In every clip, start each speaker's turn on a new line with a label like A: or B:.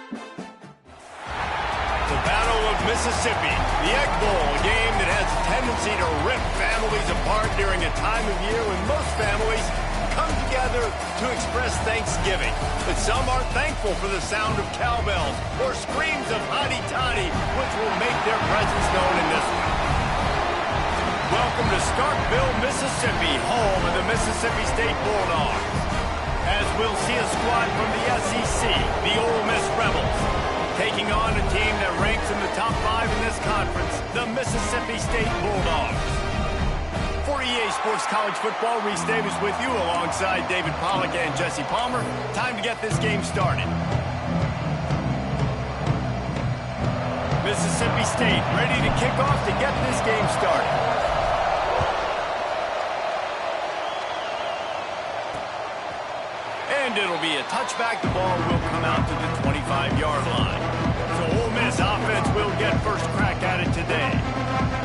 A: The Battle of Mississippi, the Egg Bowl, a game that has a tendency to rip families apart during a time of year when most families come together to express Thanksgiving. But some are thankful for the sound of cowbells or screams of hotty toddy, which will make their presence known in this one. Welcome to Starkville, Mississippi, home of the Mississippi State Bulldogs. As we'll see a squad from the SEC, the Ole Miss Rebels, taking on a team that ranks in the top 5 in this conference, the Mississippi State Bulldogs. For EA Sports College Football, Reese Davis with you alongside David Pollack and Jesse Palmer. Time to get this game started. Mississippi State ready to kick off to get this game started. And it'll be a touchback. The ball will come out to the 25-yard line. So Ole Miss offense will get first crack at it today.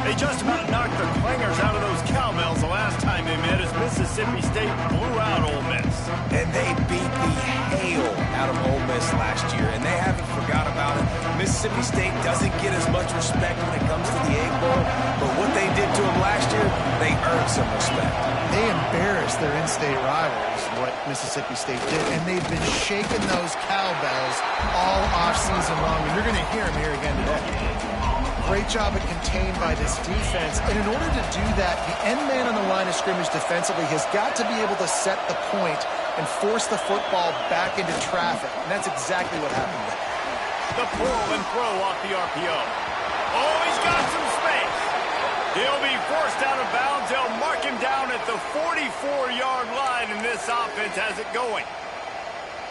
A: They just about knocked the clangers out of those cowbells the last time they met as Mississippi State blew out Ole Miss.
B: And they beat the hail out of Ole Miss last year, and they haven't forgot about it. Mississippi State doesn't get as much respect when it comes to the Egg Bowl, but what they did to them last year, they earned some respect.
C: They embarrassed their in-state rivals, what Mississippi State did, and they've been shaking those cowbells all offseason long, and you're going to hear them here again today. Great job at contained by this defense, and in order to do that, the end man on the line of scrimmage defensively has got to be able to set the point and force the football back into traffic, and that's exactly what happened there.
A: The pull and throw off the RPO. Oh, he's got some space. He'll be forced out of bounds. They'll mark him down at the 44-yard line, and this offense has it going.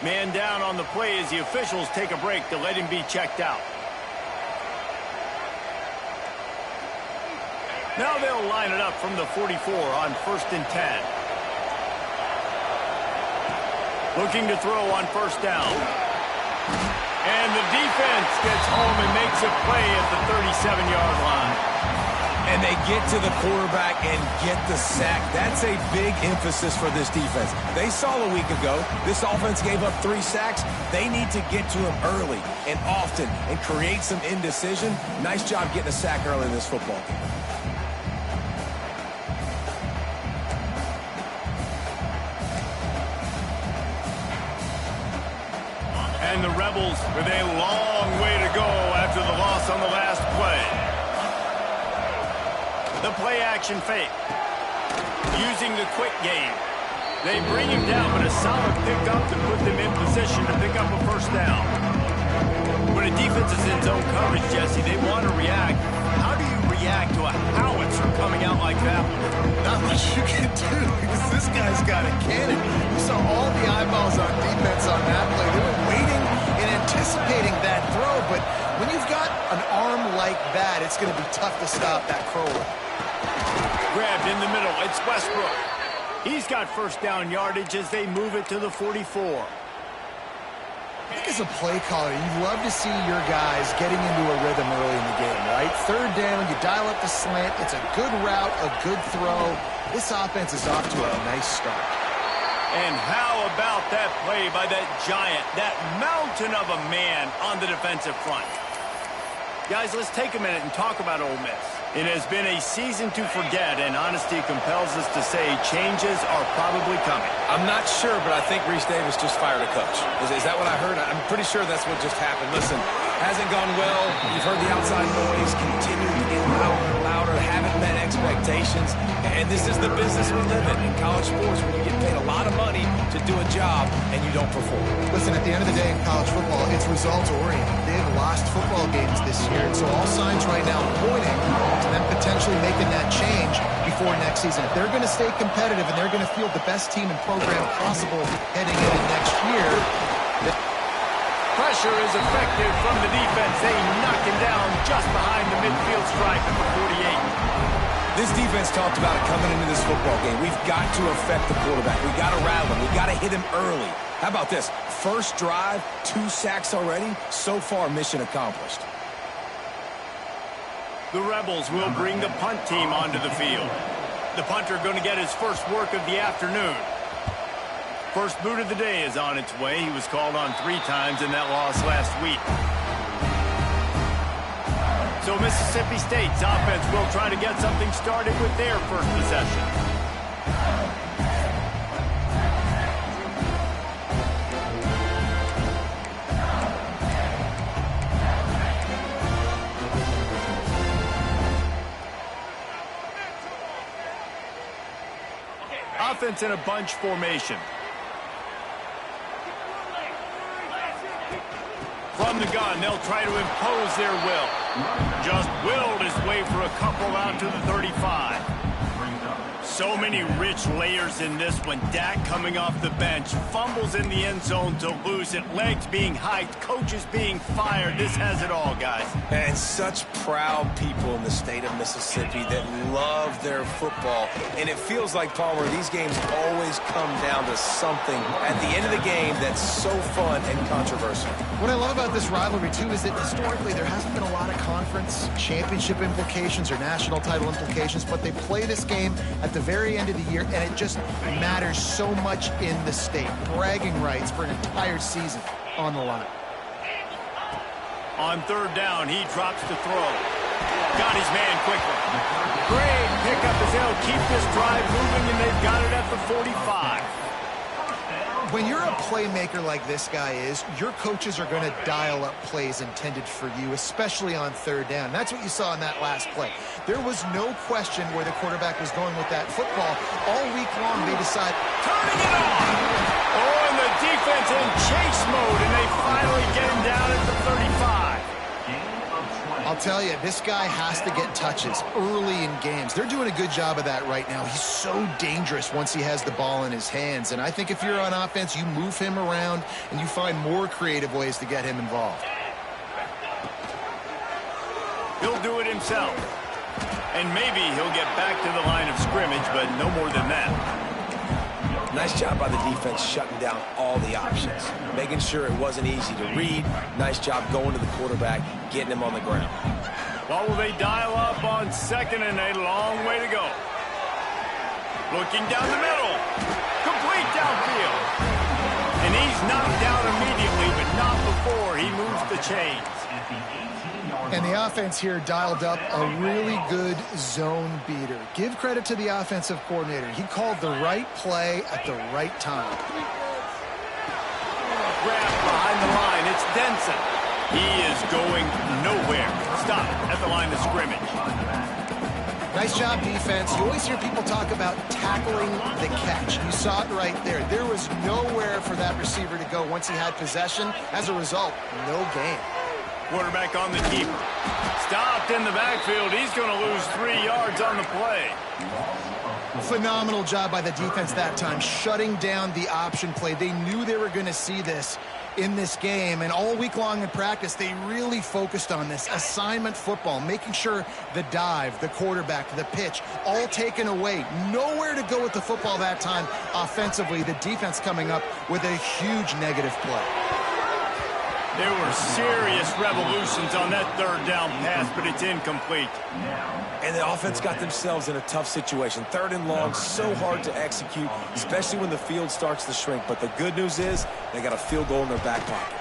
A: Man down on the play as the officials take a break to let him be checked out. Now they'll line it up from the 44 on 1st and 10. Looking to throw on 1st down. And the defense gets home and makes a play at the 37-yard line.
B: And they get to the quarterback and get the sack. That's a big emphasis for this defense. They saw a week ago, this offense gave up 3 sacks. They need to get to him early and often and create some indecision. Nice job getting a sack early in this football game.
A: And the Rebels with a long way to go after the loss on the last play. The play-action fake. Using the quick game. They bring him down, but a solid pickup to put them in position to pick up a 1st down. When a defense is in zone coverage, Jesse, they want to react. How do you react to a howitzer coming out like that?
C: Not much you can do because this guy's got a cannon. You saw all the eyeballs on defense on that play. They were waiting and anticipating that throw, but when you've got an arm like that, it's going to be tough to stop that crawler.
A: Grabbed in the middle. It's Westbrook. He's got 1st down yardage as they move it to the 44.
C: I think as a play caller, you'd love to see your guys getting into a rhythm early in the game, right? 3rd down, you dial up the slant. It's a good route, a good throw. This offense is off to a nice start.
A: And how about that play by that giant, that mountain of a man on the defensive front? Guys, let's take a minute and talk about Ole Miss. It has been a season to forget, and honesty compels us to say changes are probably coming.
B: I'm not sure, but I think Reese Davis just fired a coach. Is that what I heard? I'm pretty sure that's what just happened. Listen, hasn't gone well. You've heard the outside noise continue to get louder and louder. Haven't met expectations. And this is the business we live in college sports, where you get paid a lot of money to do a job and you don't perform.
C: Listen, at the end of the day in college football, it's results-oriented. They've lost football games this year, and so all signs right now are pointing to them potentially making that change before next season. If they're going to stay competitive and they're going to field the best team and program possible heading into next year.
A: Pressure is effective from the defense. They knock him down just behind the midfield stripe at the 48.
B: This defense talked about it coming into this football game. We've got to affect the quarterback. We've got to rattle him. We've got to hit him early. How about this? 1st drive, 2 sacks already. So far, mission accomplished.
A: The Rebels will bring the punt team onto the field. The punter going to get his first work of the afternoon. First boot of the day is on its way. He was called on 3 times in that loss last week. So Mississippi State's offense will try to get something started with their first possession. Offense in a bunch formation. From the gun, they'll try to impose their will. Just willed his way for a couple out to the 35. So many rich layers in this one. Dak coming off the bench, fumbles in the end zone to lose it, legs being hiked, coaches being fired. This has it all, guys.
B: And such proud people in the state of Mississippi that love their football. And it feels like, Palmer, these games always come down to something at the end of the game that's so fun and controversial.
C: What I love about this rivalry, too, is that historically there hasn't been a lot of conference championship implications or national title implications, but they play this game at the very end of the year, and it just matters so much in the state. Bragging rights for an entire season on the line.
A: On third down, he drops to throw. Got his man quickly. Great pickup as they'll keep this drive moving, and they've got it at the 45.
C: When you're a playmaker like this guy is, your coaches are going to dial up plays intended for you, especially on third down. That's what you saw in that last play. There was no question where the quarterback was going with that football. All week long, they decide,
A: turning it on! Oh, and the defense in chase mode, and they finally get him down at the 35.
C: I'll tell you, this guy has to get touches early in games. They're doing a good job of that right now. He's so dangerous once he has the ball in his hands. And I think if you're on offense, you move him around and you find more creative ways to get him involved.
A: He'll do it himself. And maybe he'll get back to the line of scrimmage, but no more than that.
B: Nice job by the defense shutting down all the options, making sure it wasn't easy to read. Nice job going to the quarterback, getting him on the ground.
A: Well, will they dial up on second and a long way to go? Looking down the middle. Complete downfield. And he's knocked down immediately, but not before he moves the chains.
C: And the offense here dialed up a really good zone beater. Give credit to the offensive coordinator. He called the right play at the right time.
A: Grab behind the line. It's Denson. He is going nowhere. Stop at the line of scrimmage.
C: Nice job, defense. You always hear people talk about tackling the catch. You saw it right there. There was nowhere for that receiver to go once he had possession. As a result, no gain.
A: Quarterback on the keeper. Stopped in the backfield. He's going to lose 3 yards on the play.
C: Phenomenal job by the defense that time, shutting down the option play. They knew they were going to see this in this game, and all week long in practice, they really focused on this assignment football, making sure the dive, the quarterback, the pitch, all taken away. Nowhere to go with the football that time offensively. The defense coming up with a huge negative play.
A: There were serious revolutions on that third down pass, but it's incomplete.
B: And the offense got themselves in a tough situation. Third and long, so hard to execute, especially when the field starts to shrink. But the good news is they got a field goal in their back pocket.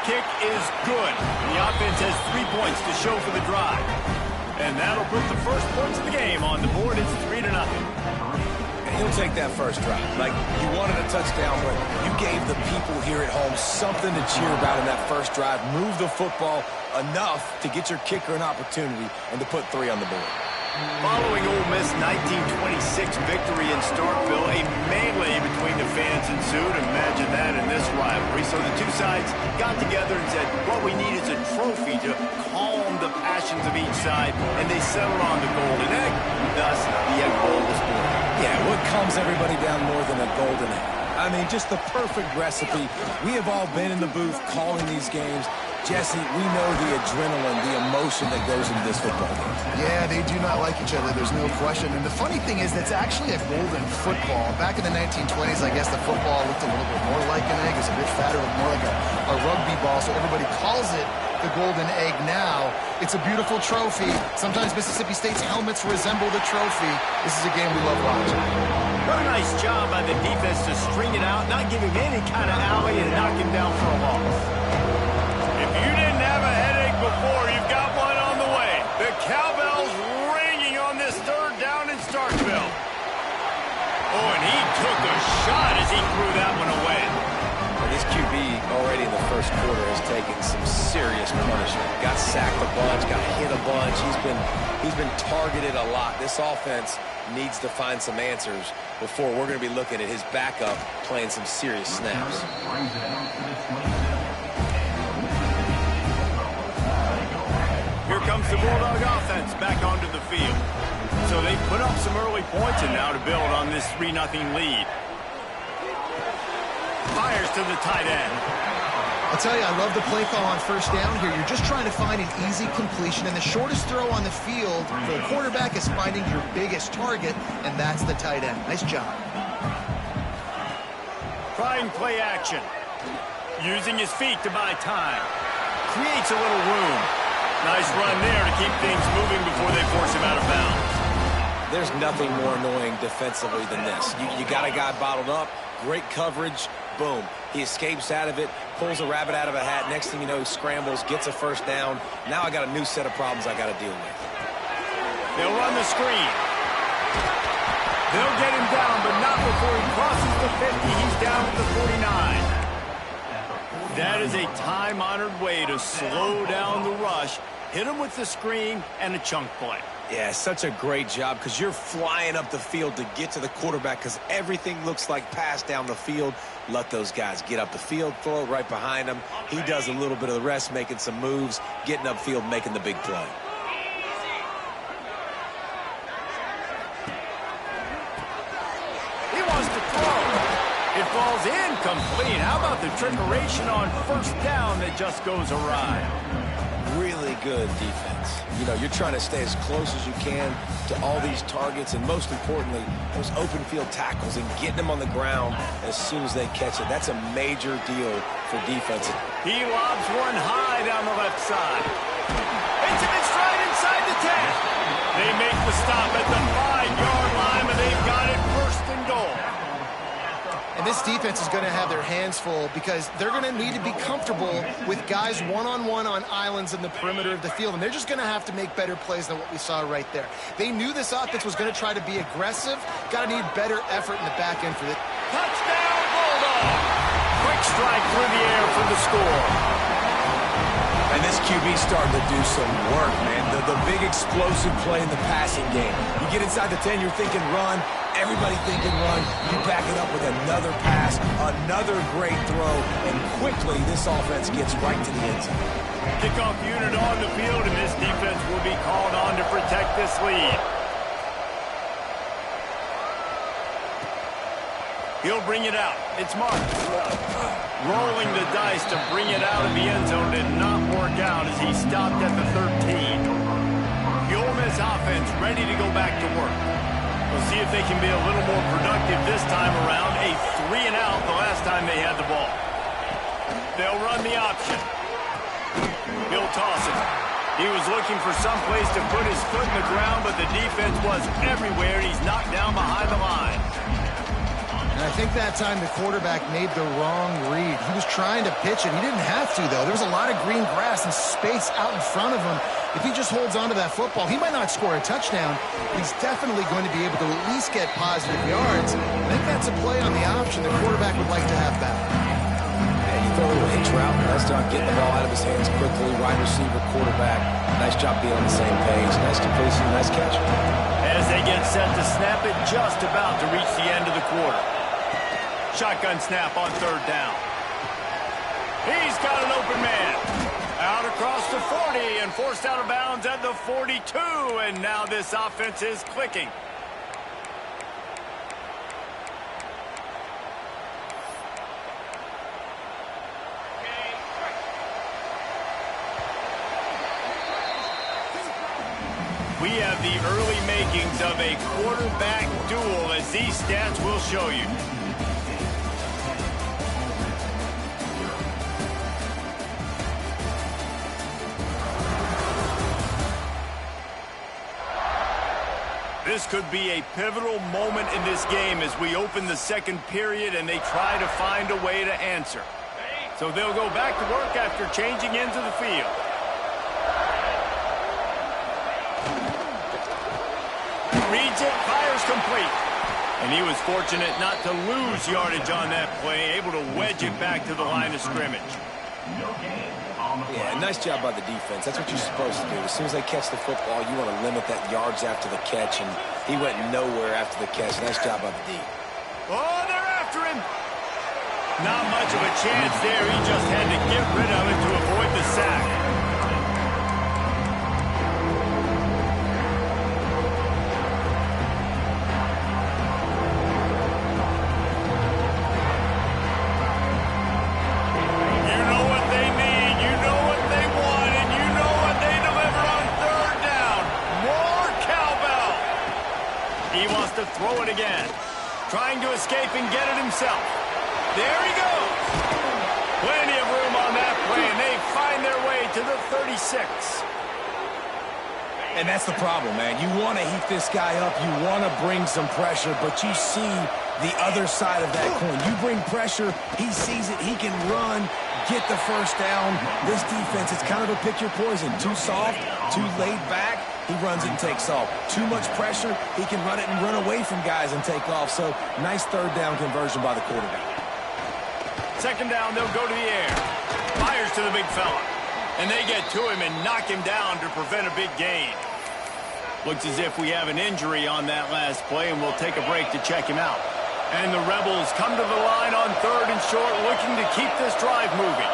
A: Kick is good. The offense has 3 points to show for the drive. And that'll put the first points of the game on the board. It's 3-0.
B: He'll take that first drive. Like, you wanted a touchdown, but you gave the people here at home something to cheer about in that first drive. Move the football enough to get your kicker an opportunity and to put 3 on the board.
A: Following Ole Miss' 1926 victory in Starkville, a melee between the fans ensued. Imagine that in this rivalry. So the two sides got together and said, what we need is a trophy to calm the passions of each side, and they settled on the golden egg. Thus, the Egg Bowl was born.
B: Yeah, what calms everybody down more than a golden egg? I mean, just the perfect recipe. We have all been in the booth calling these games. Jesse, we know the adrenaline, the emotion that goes into this football game.
C: Yeah, they do not like each other. There's no question. And the funny thing is that's actually a golden football. Back in the 1920s, I guess the football looked a little bit more like an egg. It's a bit fatter, more like a rugby ball. So everybody calls it the golden egg now. It's a beautiful trophy. Sometimes Mississippi State's helmets resemble the trophy. This is a game we love watching.
A: What a nice job by the defense to string it out, not give him any kind of alley, and knock him down for a loss. If you didn't have a headache before, you've got one on the way. The cowbell's ringing on this third down in Starkville. Oh, and he took a shot as he threw that one away.
B: This QB already in the first quarter has taken some serious punishment. Got sacked a bunch, got hit a bunch. He's been targeted a lot. This offense needs to find some answers before we're going to be looking at his backup playing some serious snaps.
A: Here comes the Bulldog offense back onto the field. So they put up some early points and now to build on this 3-0 lead. Fires to the tight end.
C: I'll tell you, I love the play call on first down here. You're just trying to find an easy completion, and the shortest throw on the field for the quarterback is finding your biggest target, and that's the tight end. Nice job.
A: Trying play action. Using his feet to buy time. Creates a little room. Nice run there to keep things moving before they force him out of bounds.
B: There's nothing more annoying defensively than this. You got a guy bottled up, great coverage, boom. He escapes out of it, pulls a rabbit out of a hat. Next thing you know, he scrambles, gets a first down. Now I got a new set of problems I got to deal with.
A: They'll run the screen. They'll get him down, but not before he crosses the 50. He's down at the 49. That is a time-honored way to slow down the rush, hit him with the screen, and a chunk play.
B: Yeah, such a great job because you're flying up the field to get to the quarterback because everything looks like pass down the field. Let those guys get up the field, throw it right behind him. He does a little bit of the rest, making some moves, getting upfield, making the big play.
A: He wants to throw. It falls incomplete. How about the trickeration on first down that just goes awry?
B: Really good defense. You know, you're trying to stay as close as you can to all these targets, and most importantly, those open field tackles and getting them on the ground as soon as they catch it. That's a major deal for defense.
A: He lobs one high down the left side. Hits him in stride inside the 10. They make the stop at the 5-yard line, and they've got it first and goal.
C: And this defense is going to have their hands full because they're going to need to be comfortable with guys one-on-one on islands in the perimeter of the field. And they're just going to have to make better plays than what we saw right there. They knew this offense was going to try to be aggressive. Got to need better effort in the back end for this.
A: Touchdown, Bulldog! Quick strike through the air for the score.
B: And this QB starting to do some work, man. The big explosive play in the passing game. You get inside the 10, you're thinking run. Everybody thinking run. You back it up with another pass, another great throw, and quickly this offense gets right to the end zone.
A: Kickoff unit on the field, and this defense will be called on to protect this lead. He'll bring it out. It's Mark. Rolling the dice to bring it out of the end zone did not work out as he stopped at the 13. The Ole Miss offense ready to go back to work. We'll see if they can be a little more productive this time around. A 3-and-out the last time they had the ball. They'll run the option. He'll toss it. He was looking for some place to put his foot in the ground, but the defense was everywhere. He's knocked down behind the line.
C: And I think that time the quarterback made the wrong read. He was trying to pitch it. He didn't have to, though. There was a lot of green grass and space out in front of him. If he just holds on to that football, he might not score a touchdown. He's definitely going to be able to at least get positive yards. I think that's a play on the option the quarterback would like to have back.
B: And you throw a little hitch route. Nice job getting the ball out of his hands quickly. Wide receiver, quarterback. Nice job being on the same page. Nice completion, nice catch.
A: As they get set to snap it, just about to reach the end of the quarter. Shotgun snap on third down. He's got an open man. Out across the 40 and forced out of bounds at the 42. And now this offense is clicking. We have the early makings of a quarterback duel, as these stats will show you. This could be a pivotal moment in this game as we open the second period and they try to find a way to answer. So they'll go back to work after changing into the field. Reads it, fires complete. And he was fortunate not to lose yardage on that play, able to wedge it back to the line of scrimmage.
B: Yeah, nice job by the defense. That's what you're supposed to do. As soon as they catch the football, you want to limit that yards after the catch, and he went nowhere after the catch. Nice job by the D.
A: Oh, they're after him. Not much of a chance there. He just had to get rid of it to avoid the sack. Throw it again. Trying to escape and get it himself. There he goes. Plenty of room on that play, and they find their way to the 36.
B: And that's the problem, man. You want to heat this guy up. You want to bring some pressure, but you see the other side of that coin. You bring pressure, he sees it, he can run, get the first down. This defense, it's kind of a pick your poison. Too soft, too laid back. He runs it and takes off. Too much pressure, he can run it and run away from guys and take off. So, nice third down conversion by the quarterback.
A: Second down, they'll go to the air. Fires to the big fella. And they get to him and knock him down to prevent a big gain. Looks as if we have an injury on that last play, and we'll take a break to check him out. And the Rebels come to the line on third and short, looking to keep this drive moving.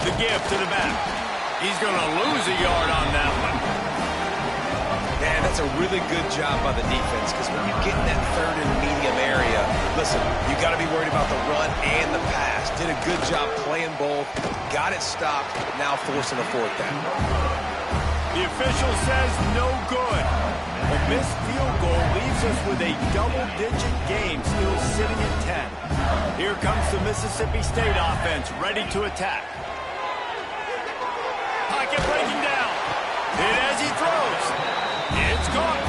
A: The give to the back. He's going to lose a yard on that one.
B: Man, that's a really good job by the defense, because when you get in that third and medium area, listen, you got to be worried about the run and the pass. Did a good job playing both, got it stopped, now forcing a fourth down.
A: The official says no good. A missed field goal leaves us with a double-digit game still sitting at 10. Here comes the Mississippi State offense ready to attack. Pocket breaking down. Hit as he throws. It's caught.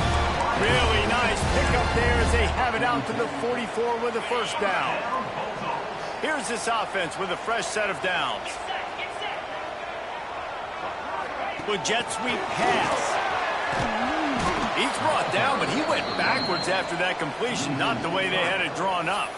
A: Really nice pickup there as they have it out to the 44 with a first down. Here's this offense with a fresh set of downs. With jet sweep pass. He's brought down, but he went backwards after that completion, not the way they had it drawn up.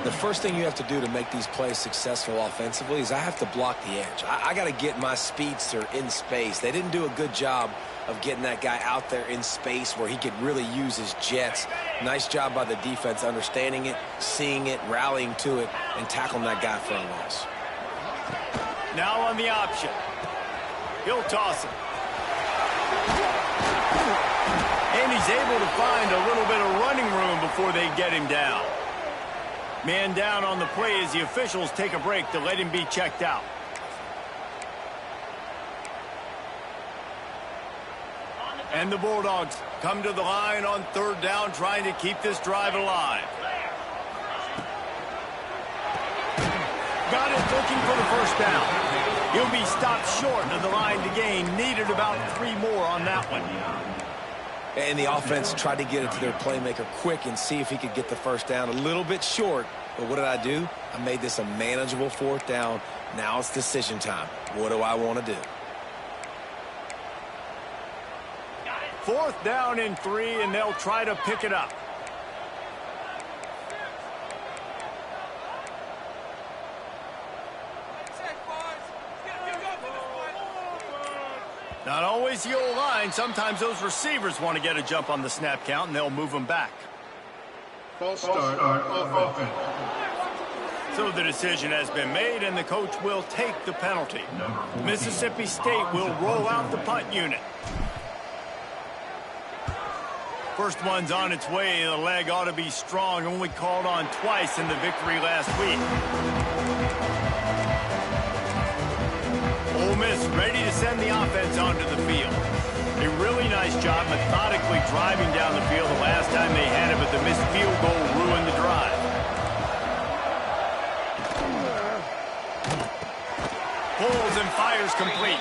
B: The first thing you have to do to make these plays successful offensively is I have to block the edge. I got to get my speedster in space. They didn't do a good job of getting that guy out there in space where he could really use his jets. Nice job by the defense understanding it, seeing it, rallying to it, and tackling that guy for a loss.
A: Now on the option. He'll toss it. And he's able to find a little bit of running room before they get him down. Man down on the play as the officials take a break to let him be checked out. And the Bulldogs come to the line on third down, trying to keep this drive alive. Got it, looking for the first down. He'll be stopped short of the line to gain. Needed about 3 more on that one.
B: And the offense tried to get it to their playmaker quick and see if he could get the first down. A little bit short, but what did I do? I made this a manageable fourth down. Now it's decision time. What do I want to do?
A: Fourth down and 3, and they'll try to pick it up. Not always the old line. Sometimes those receivers want to get a jump on the snap count, and they'll move them back.
C: False start of offense.
A: So the decision has been made, and the coach will take the penalty. Mississippi State will roll out the punt unit. First one's on its way. The leg ought to be strong. Only called on twice in the victory last week. Ole Miss ready to send the offense onto the field. A really nice job methodically driving down the field the last time they had it, but the missed field goal ruined the drive. Pulls and fires complete.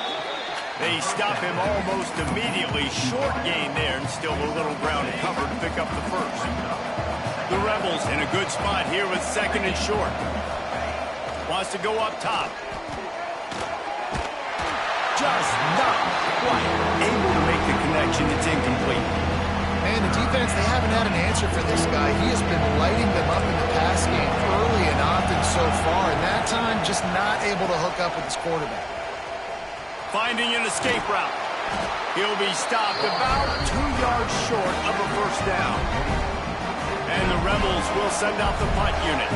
A: They stop him almost immediately. Short gain there, and still a little ground cover to pick up the first. The Rebels in a good spot here with second and short. Wants to go up top. Just not quite able to make the connection. It's incomplete.
C: And the defense, they haven't had an answer for this guy. He has been lighting them up in the pass game early and often so far, and that time just not able to hook up with his quarterback.
A: Finding an escape route. He'll be stopped about 2 yards short of a first down. And the Rebels will send out the punt unit.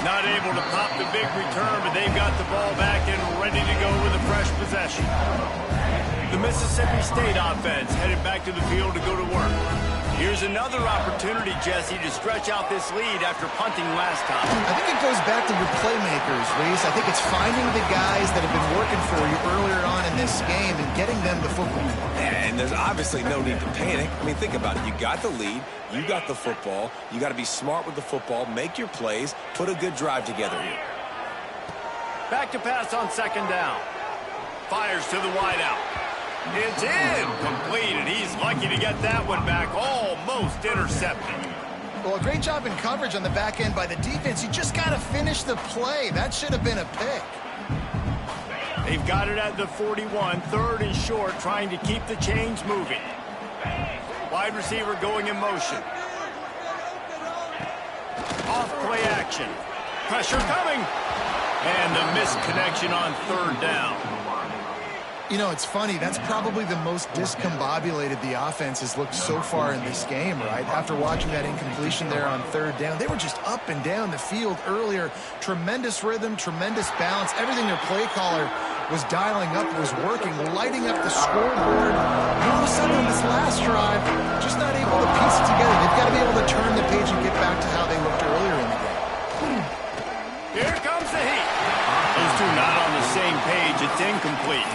A: Not able to pop the big return, but they've got the ball back and ready to go with a fresh possession. The Mississippi State offense headed back to the field to go to work. Here's another opportunity, Jesse, to stretch out this lead after punting last time.
C: I think it goes back to your playmakers, Reese. I think it's finding the guys that have been working for you earlier on in this game and getting them the football.
B: And there's obviously no need to panic. I mean, think about it. You got the lead. You got the football. You got to be smart with the football. Make your plays. Put a good drive together here.
A: Back to pass on second down. Fires to the wideout. It's incomplete, and he's lucky to get that one back. Almost intercepted.
C: Well, a great job in coverage on the back end by the defense. You just got to finish the play. That should have been a pick.
A: They've got it at the 41, third and short, trying to keep the chains moving. Wide receiver going in motion. Off play action. Pressure coming. And the missed connection on third down.
C: You know, it's funny. That's probably the most discombobulated the offense has looked so far in this game, right? After watching that incompletion there on third down, they were just up and down the field earlier. Tremendous rhythm, tremendous balance. Everything their play caller was dialing up was working, lighting up the scoreboard. And all of a sudden on this last drive, just not able to piece it together. They've got to be able to turn the page and get back to how they looked earlier in the game.
A: Here comes the heat. Those two not on the same page. It's incomplete.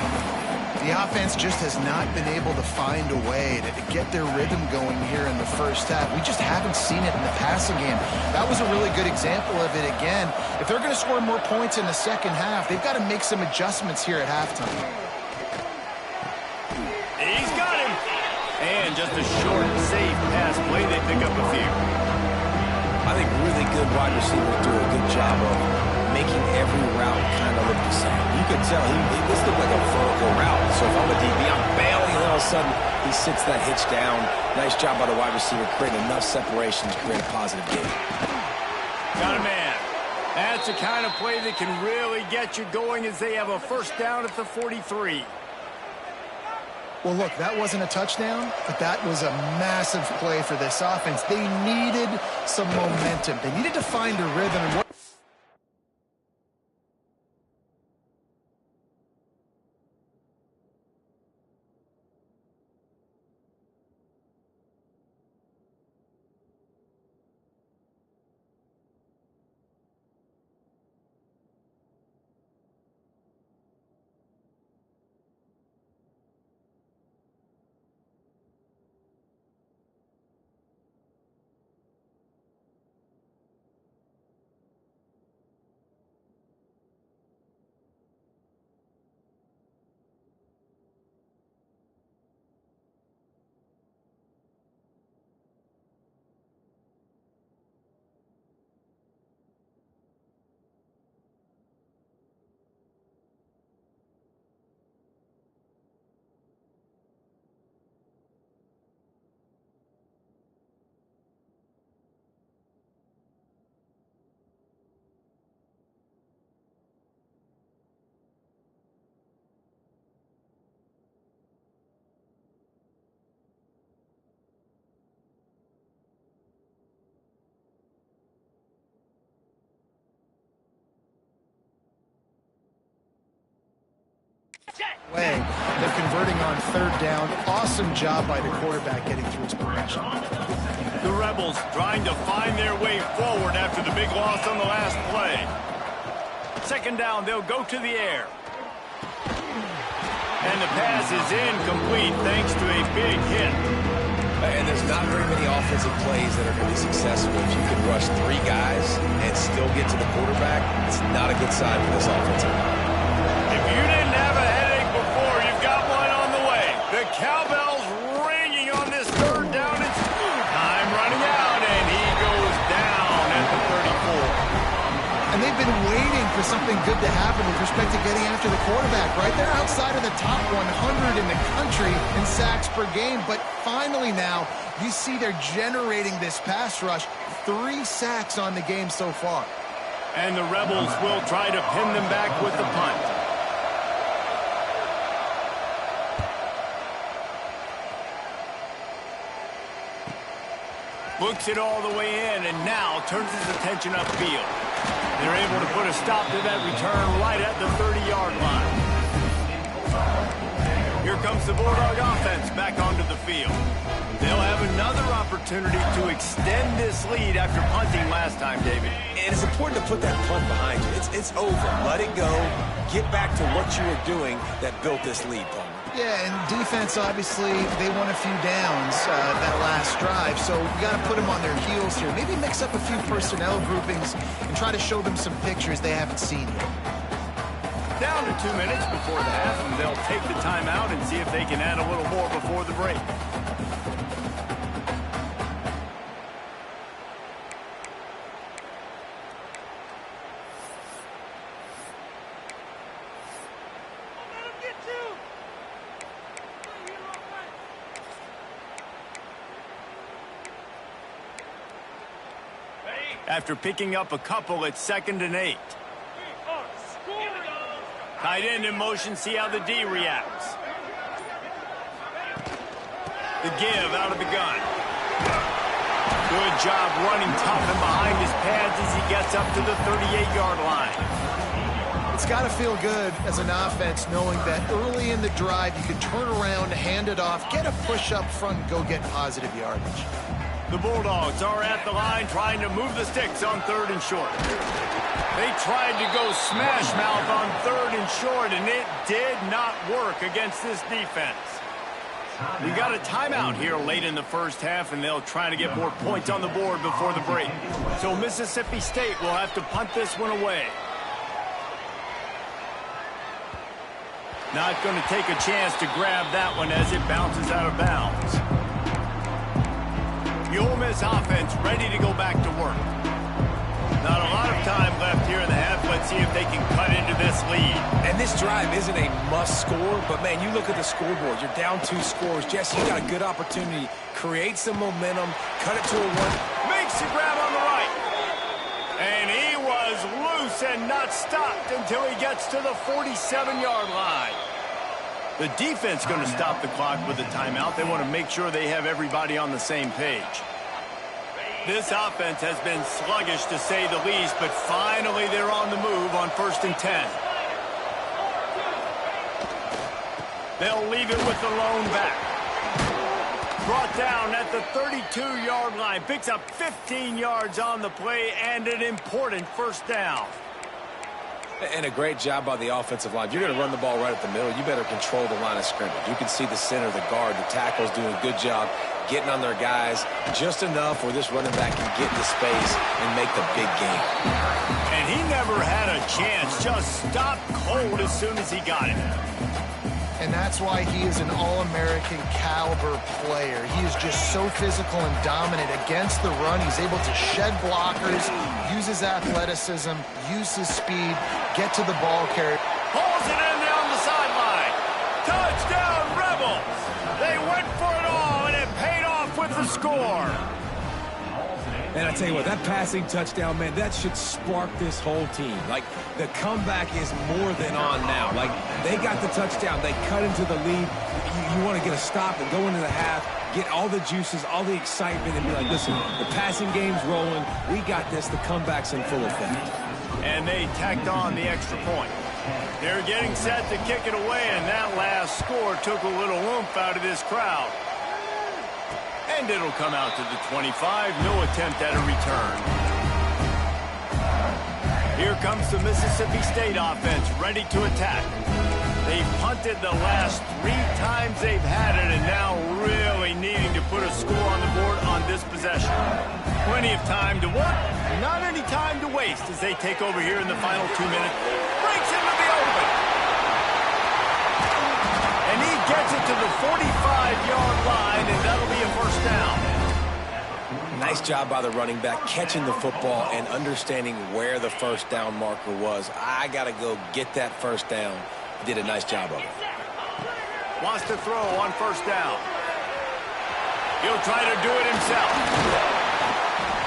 C: The offense just has not been able to find a way to get their rhythm going here in the first half. We just haven't seen it in the passing game. That was a really good example of it again. If they're going to score more points in the second half, they've got to make some adjustments here at halftime.
A: He's got him. And just a short, safe pass play. They pick up a few.
B: I think really good wide receivers do a good job of making every route kind of look the same. You can tell this looked like a vertical route. So if I'm a DB, I'm bailing, and all of a sudden he sits that hitch down. Nice job by the wide receiver creating enough separation to create a positive gain.
A: Got a man. That's the kind of play that can really get you going as they have a first down at the 43.
C: Well, look, that wasn't a touchdown, but that was a massive play for this offense. They needed some momentum. They needed to find a rhythm. And way, they're converting on third down. Awesome job by the quarterback getting through his progression.
A: The Rebels trying to find their way forward after the big loss on the last play. Second down, they'll go to the air. And the pass is incomplete thanks to a big hit.
B: And there's not very many offensive plays that are going to be successful if you can rush 3 guys and still get to the quarterback. It's not a good sign for this offensive line.
A: If you didn't have a headache before, you've got one on the way. The cowbell's ringing on this third down. It's time running out, and he goes down at the 34.
C: And they've been waiting for something good to happen with respect to getting after the quarterback, right? They're outside of the top 100 in the country in sacks per game, but finally now you see they're generating this pass rush. 3 sacks on the game so far.
A: And the Rebels will try to pin them back with the punt. Looks it all the way in, and now turns his attention upfield. They're able to put a stop to that return right at the 30-yard line. Here comes the Bulldog offense back onto the field. They'll have another opportunity to extend this lead after punting last time, David.
B: And it's important to put that punt behind you. It's over. Let it go. Get back to what you were doing that built this lead, Palmer.
C: Yeah, and defense, obviously, they won a few downs that last drive, so you got to put them on their heels here. Maybe mix up a few personnel groupings and try to show them some pictures they haven't seen yet.
A: Down to 2 minutes before the half, and they'll take the timeout and see if they can add a little more before the break. After picking up a couple, it's 2nd and 8. Tight end in motion, see how the D reacts. The give out of the gun. Good job running tough and behind his pads as he gets up to the 38-yard line.
C: It's got to feel good as an offense knowing that early in the drive you can turn around, hand it off, get a push up front, and go get positive yardage.
A: The Bulldogs are at the line trying to move the sticks on 3rd and short. They tried to go smash mouth on 3rd and short, and it did not work against this defense. We got a timeout here late in the first half, and they'll try to get more points on the board before the break. So Mississippi State will have to punt this one away. Not going to take a chance to grab that one as it bounces out of bounds. The Ole Miss offense ready to go back to work. Not a lot of time left here in the half. Let's see if they can cut into this lead.
B: And this drive isn't a must score, but, man, you look at the scoreboard. You're down 2 scores. Jesse, you got a good opportunity. Create some momentum. Cut it to a 1.
A: Makes the grab on the right. And he was loose and not stopped until he gets to the 47-yard line. The defense going to stop the clock with a timeout. They want to make sure they have everybody on the same page. This offense has been sluggish to say the least, but finally they're on the move on 1st and 10. They'll leave it with the lone back. Brought down at the 32-yard line. Picks up 15 yards on the play and an important 1st down.
B: And a great job by the offensive line. If you're going to run the ball right at the middle, you better control the line of scrimmage. You can see the center, the guard, the tackles doing a good job getting on their guys just enough where this running back can get into space and make the big game.
A: And he never had a chance. Just stopped cold as soon as he got it.
C: And that's why he is an All-American caliber player. He is just so physical and dominant against the run. He's able to shed blockers, use his athleticism, use his speed, get to the ball carrier.
A: Pulls it in down the sideline. Touchdown, Rebels. They went for it all, and it paid off with the score.
D: And I tell you what, that passing touchdown, man, that should spark this whole team. Like, the comeback is more than on now. Like, they got the touchdown. They cut into the lead. You want to get a stop and go into the half, get all the juices, all the excitement, and be like, listen, the passing game's rolling. We got this. The comeback's in full effect.
A: And they tacked on the extra point. They're getting set to kick it away, and that last score took a little oomph out of this crowd. And it'll come out to the 25. No attempt at a return. Here comes the Mississippi State offense ready to attack. They've punted the last 3 times they've had it, and now really needing to put a score this possession. Plenty of time to work, not any time to waste as they take over here in the final 2 minutes. Breaks into the open. And he gets it to the 45-yard line, and that'll be a first down.
B: Nice job by the running back, catching the football and understanding where the first down marker was. I got to go get that first down. He did a nice job of it.
A: Wants to throw on first down. He'll try to do it himself.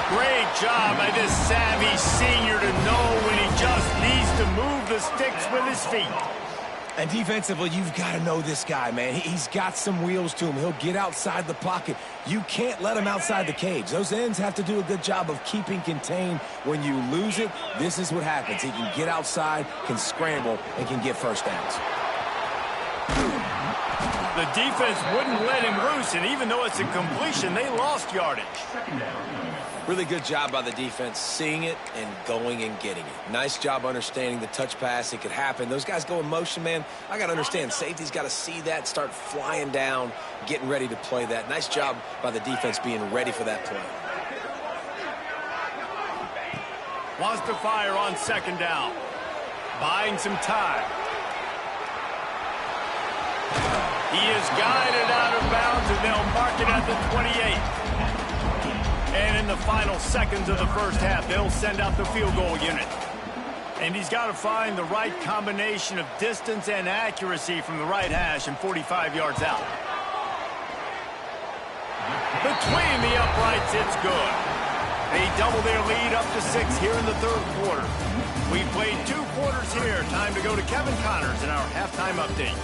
A: Great job by this savvy senior to know when he just needs to move the sticks with his feet.
B: And defensively, you've got to know this guy, man. He's got some wheels to him. He'll get outside the pocket. You can't let him outside the cage. Those ends have to do a good job of keeping contained. When you lose it, this is what happens. He can get outside, can scramble, and can get first downs.
A: The defense wouldn't let him loose, and even though it's a completion, they lost yardage.
B: Really good job by the defense, seeing it and going and getting it. Nice job understanding the touch pass. It could happen. Those guys go in motion, man. I got to understand, safety's got to see that, start flying down, getting ready to play that. Nice job by the defense being ready for that play.
A: Wants to fire on second down. Buying some time. He is guided out of bounds, and they'll mark it at the 28. And in the final seconds of the first half, they'll send out the field goal unit. And he's got to find the right combination of distance and accuracy from the right hash and 45 yards out. Between the uprights, it's good. They double their lead up to 6 here in the third quarter. We've played 2 quarters here. Time to go to Kevin Connors in our halftime update.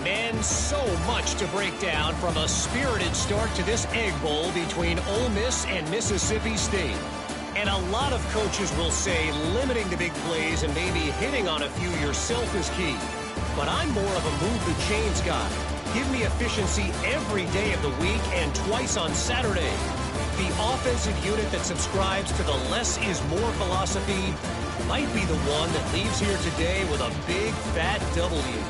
E: Man, so much to break down from a spirited start to this Egg Bowl between Ole Miss and Mississippi State. And a lot of coaches will say limiting the big plays and maybe hitting on a few yourself is key. But I'm more of a move the chains guy. Give me efficiency every day of the week and twice on Saturday. The offensive unit that subscribes to the less is more philosophy might be the one that leaves here today with a big fat W.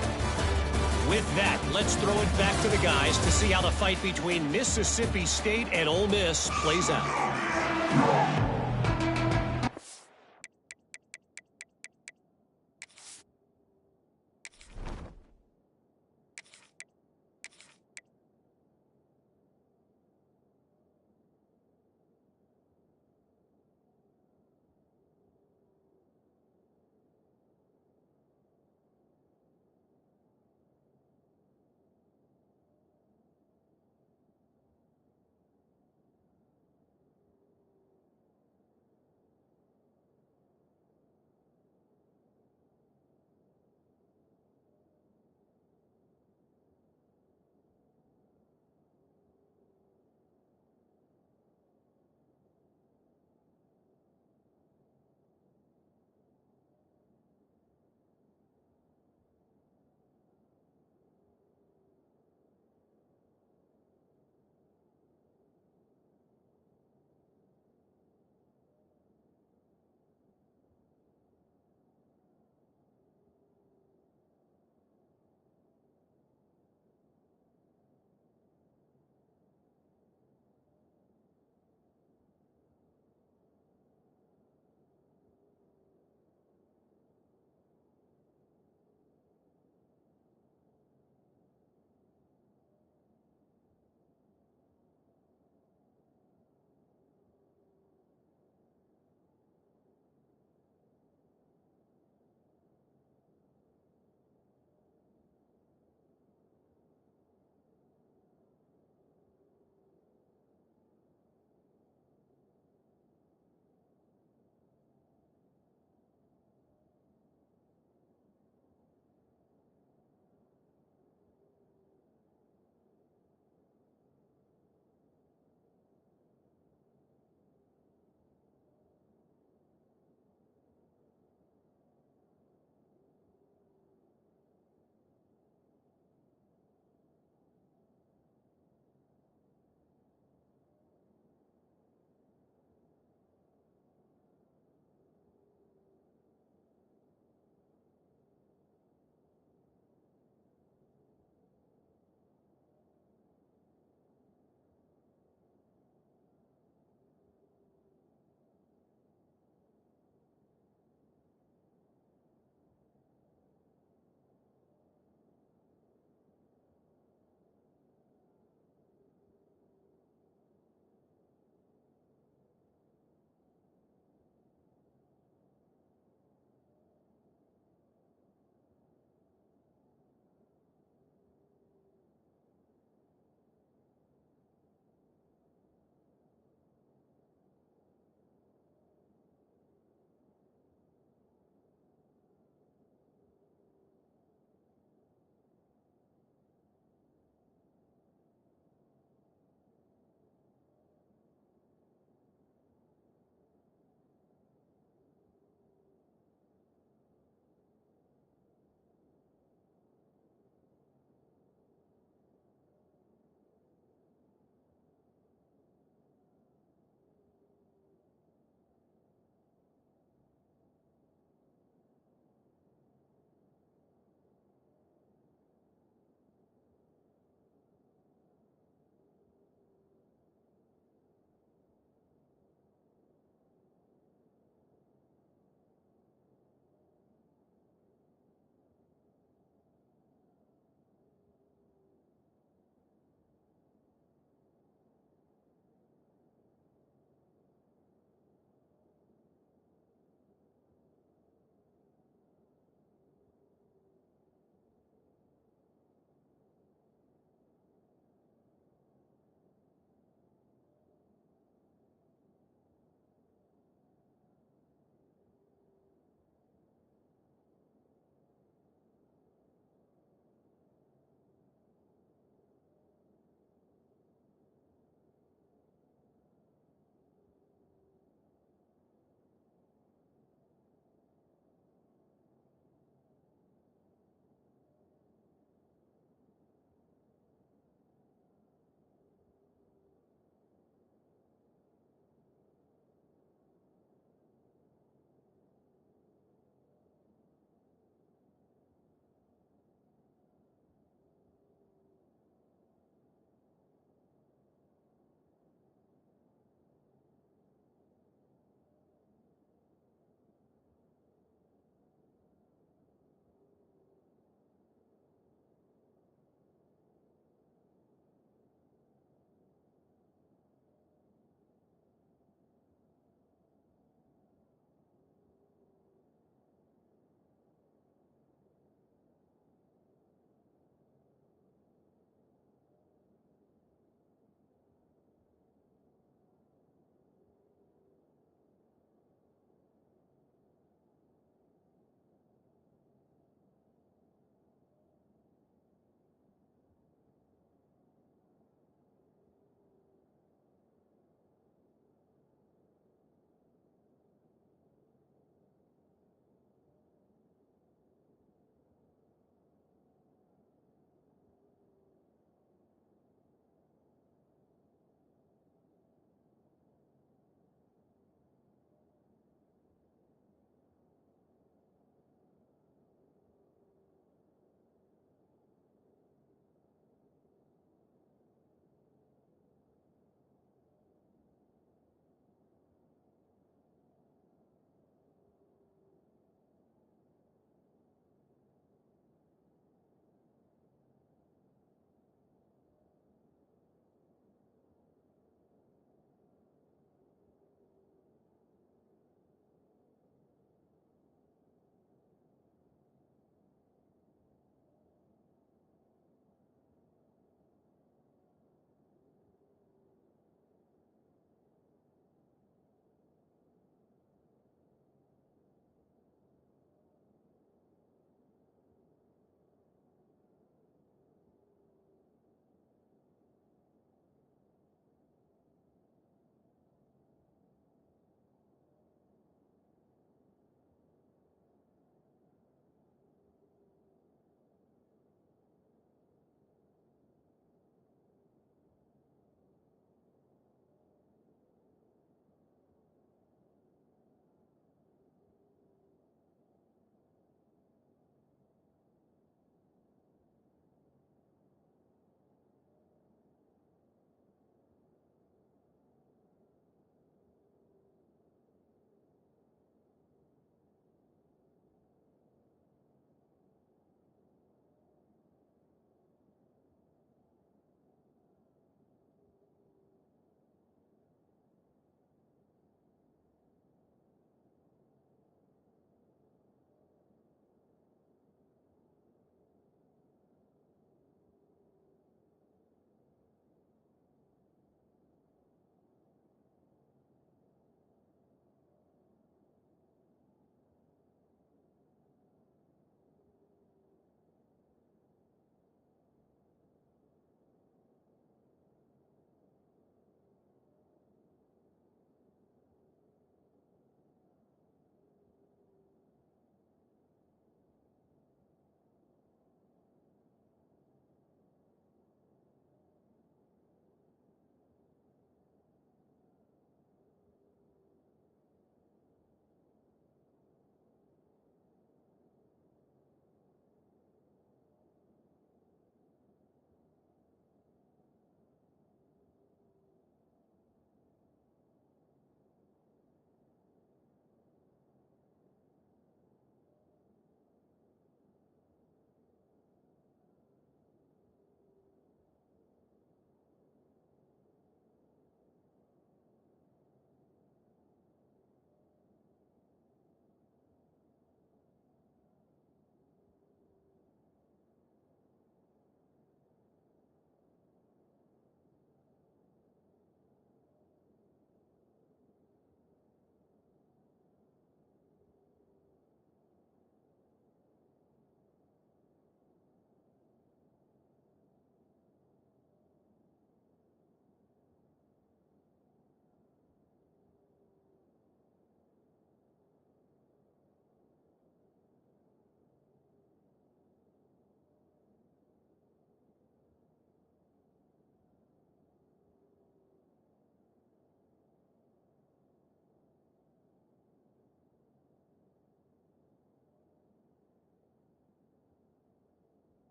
E: With that, let's throw it back to the guys to see how the fight between Mississippi State and Ole Miss plays out.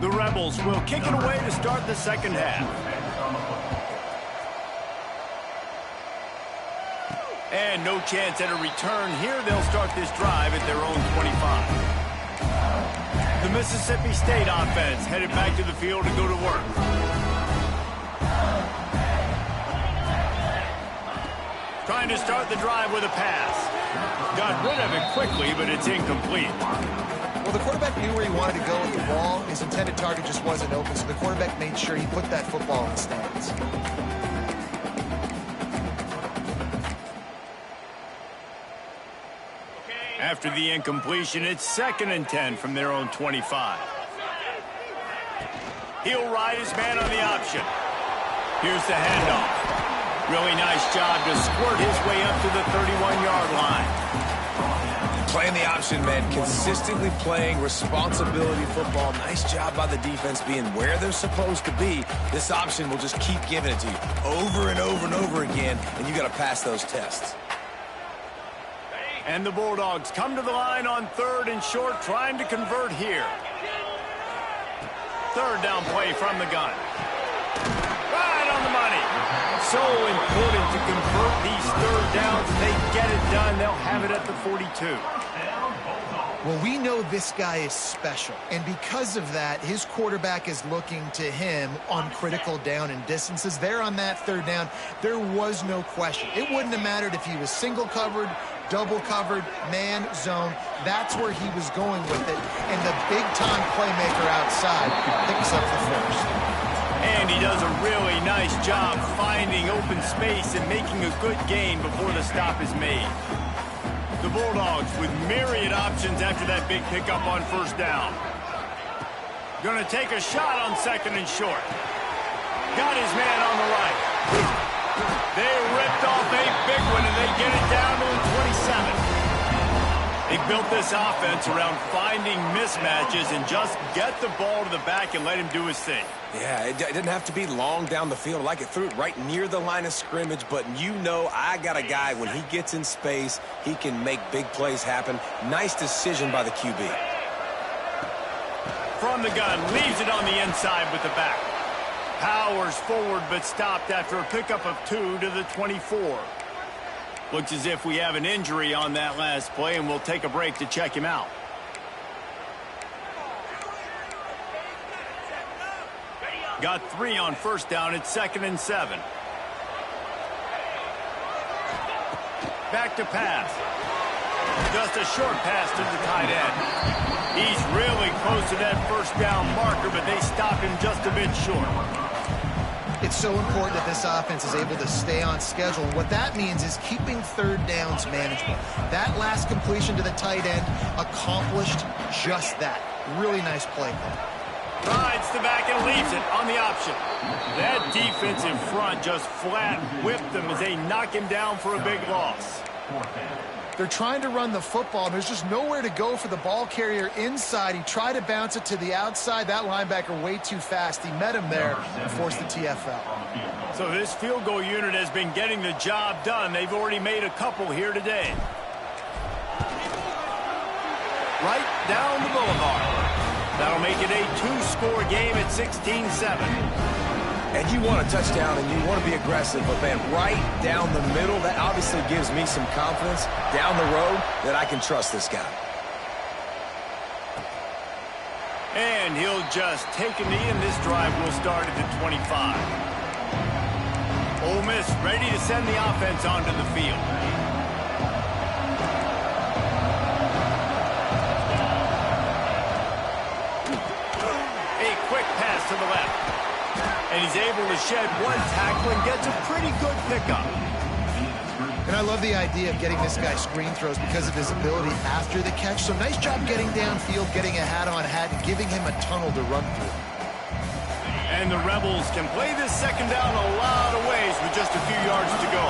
A: The Rebels will kick it away to start the second half. And no chance at a return here. They'll start this drive at their own 25. The Mississippi State offense headed back to the field to go to work. Trying to start the drive with a pass. Got rid of it quickly, but it's incomplete.
C: Well, the quarterback knew where he wanted to go with the ball. His intended target just wasn't open, so the quarterback made sure he put that football in the stands.
A: After the incompletion, it's 2nd and 10 from their own 25. He'll ride his man on the option. Here's the handoff. Really nice job to squirt his way up to the 31-yard line.
B: Playing the option, man. Consistently playing responsibility football. Nice job by the defense being where they're supposed to be. This option will just keep giving it to you over and over and over again, and you got to pass those tests.
A: And the Bulldogs come to the line on 3rd and short, trying to convert here. 3rd down play from the gun. Right on the money. So important to convert these 3rd downs. If they get it done, they'll have it at the 42.
C: Well, we know this guy is special, and because of that, his quarterback is looking to him on critical down and distances. There on that 3rd down, there was no question. It wouldn't have mattered if he was single covered, double covered, man, zone. That's where he was going with it, and the big-time playmaker outside picks up the first.
A: And he does a really nice job finding open space and making a good gain before the stop is made. The Bulldogs with myriad options after that big pickup on 1st down. Going to take a shot on 2nd and short. Got his man on the right. They ripped off a big one, and they get it down to the 27. They built this offense around finding mismatches and just get the ball to the back and let him do his thing.
B: Yeah, it didn't have to be long down the field. Like it threw it right near the line of scrimmage, but you know I got a guy, when he gets in space, he can make big plays happen. Nice decision by the QB.
A: From the gun, leaves it on the inside with the back. Powers forward, but stopped after a pickup of 2 to the 24. Looks as if we have an injury on that last play, and we'll take a break to check him out. Got 3 on 1st down. It's 2nd and 7. Back to pass. Just a short pass to the tight end. He's really close to that 1st down marker, but they stop him just a bit short.
C: It's so important that this offense is able to stay on schedule. What that means is keeping 3rd downs manageable. That last completion to the tight end accomplished just that. Really nice play call.
A: Rides the back and leaves it on the option. That defensive front just flat whipped them as they knock him down for a big loss.
C: They're trying to run the football, and there's just nowhere to go for the ball carrier inside. He tried to bounce it to the outside. That linebacker way too fast. He met him there and forced the TFL.
A: So this field goal unit has been getting the job done. They've already made a couple here today. Right down the boulevard. That'll make it a 2-score game at 16-7.
B: And you want a touchdown, and you want to be aggressive, but, man, right down the middle, that obviously gives me some confidence down the road that I can trust this guy.
A: And he'll just take a knee, and this drive will start at the 25. Ole Miss ready to send the offense onto the field. A quick pass to the left. And he's able to shed one tackle and gets a pretty good pickup.
C: And I love the idea of getting this guy screen throws because of his ability after the catch. So nice job getting downfield, getting a hat-on-hat, and giving him a tunnel to run through.
A: And the Rebels can play this 2nd down a lot of ways with just a few yards to go.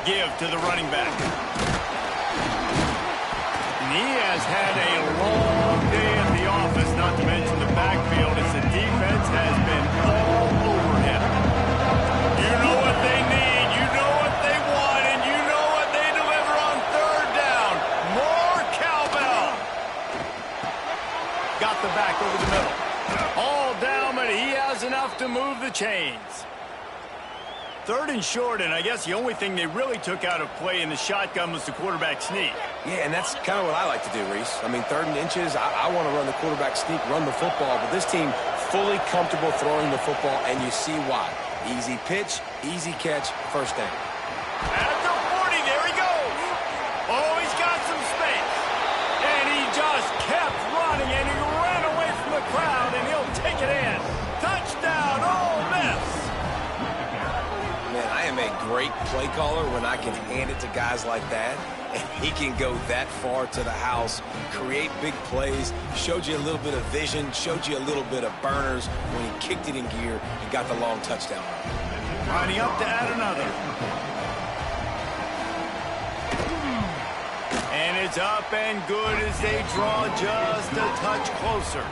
A: Give to the running back. And he has had a long day at the office, not to mention the backfield, as the defense has been all over him. You know what they need, you know what they want, and you know what they deliver on 3rd down. More cowbell. Got the back over the middle. All down, but he has enough to move the chains. 3rd and short, and I guess the only thing they really took out of play in the shotgun was the quarterback sneak.
B: Yeah, and that's kind of what I like to do, Reese. I mean, 3rd and inches, I want to run the quarterback sneak, run the football, but this team fully comfortable throwing the football, and you see why. Easy pitch, easy catch, first down.
A: At the 40, there he goes. Oh, he's got some space. And he just kept running, and he ran away from the crowd, and he'll take it in. Touchdown, Ole Miss.
B: Man, I am a great play caller when I can hand it to guys like that, and he can go that far to the house, create big plays, showed you a little bit of vision, showed you a little bit of burners when he kicked it in gear and got the long touchdown.
A: Lining up to add another. And it's up and good as they draw just a touch closer.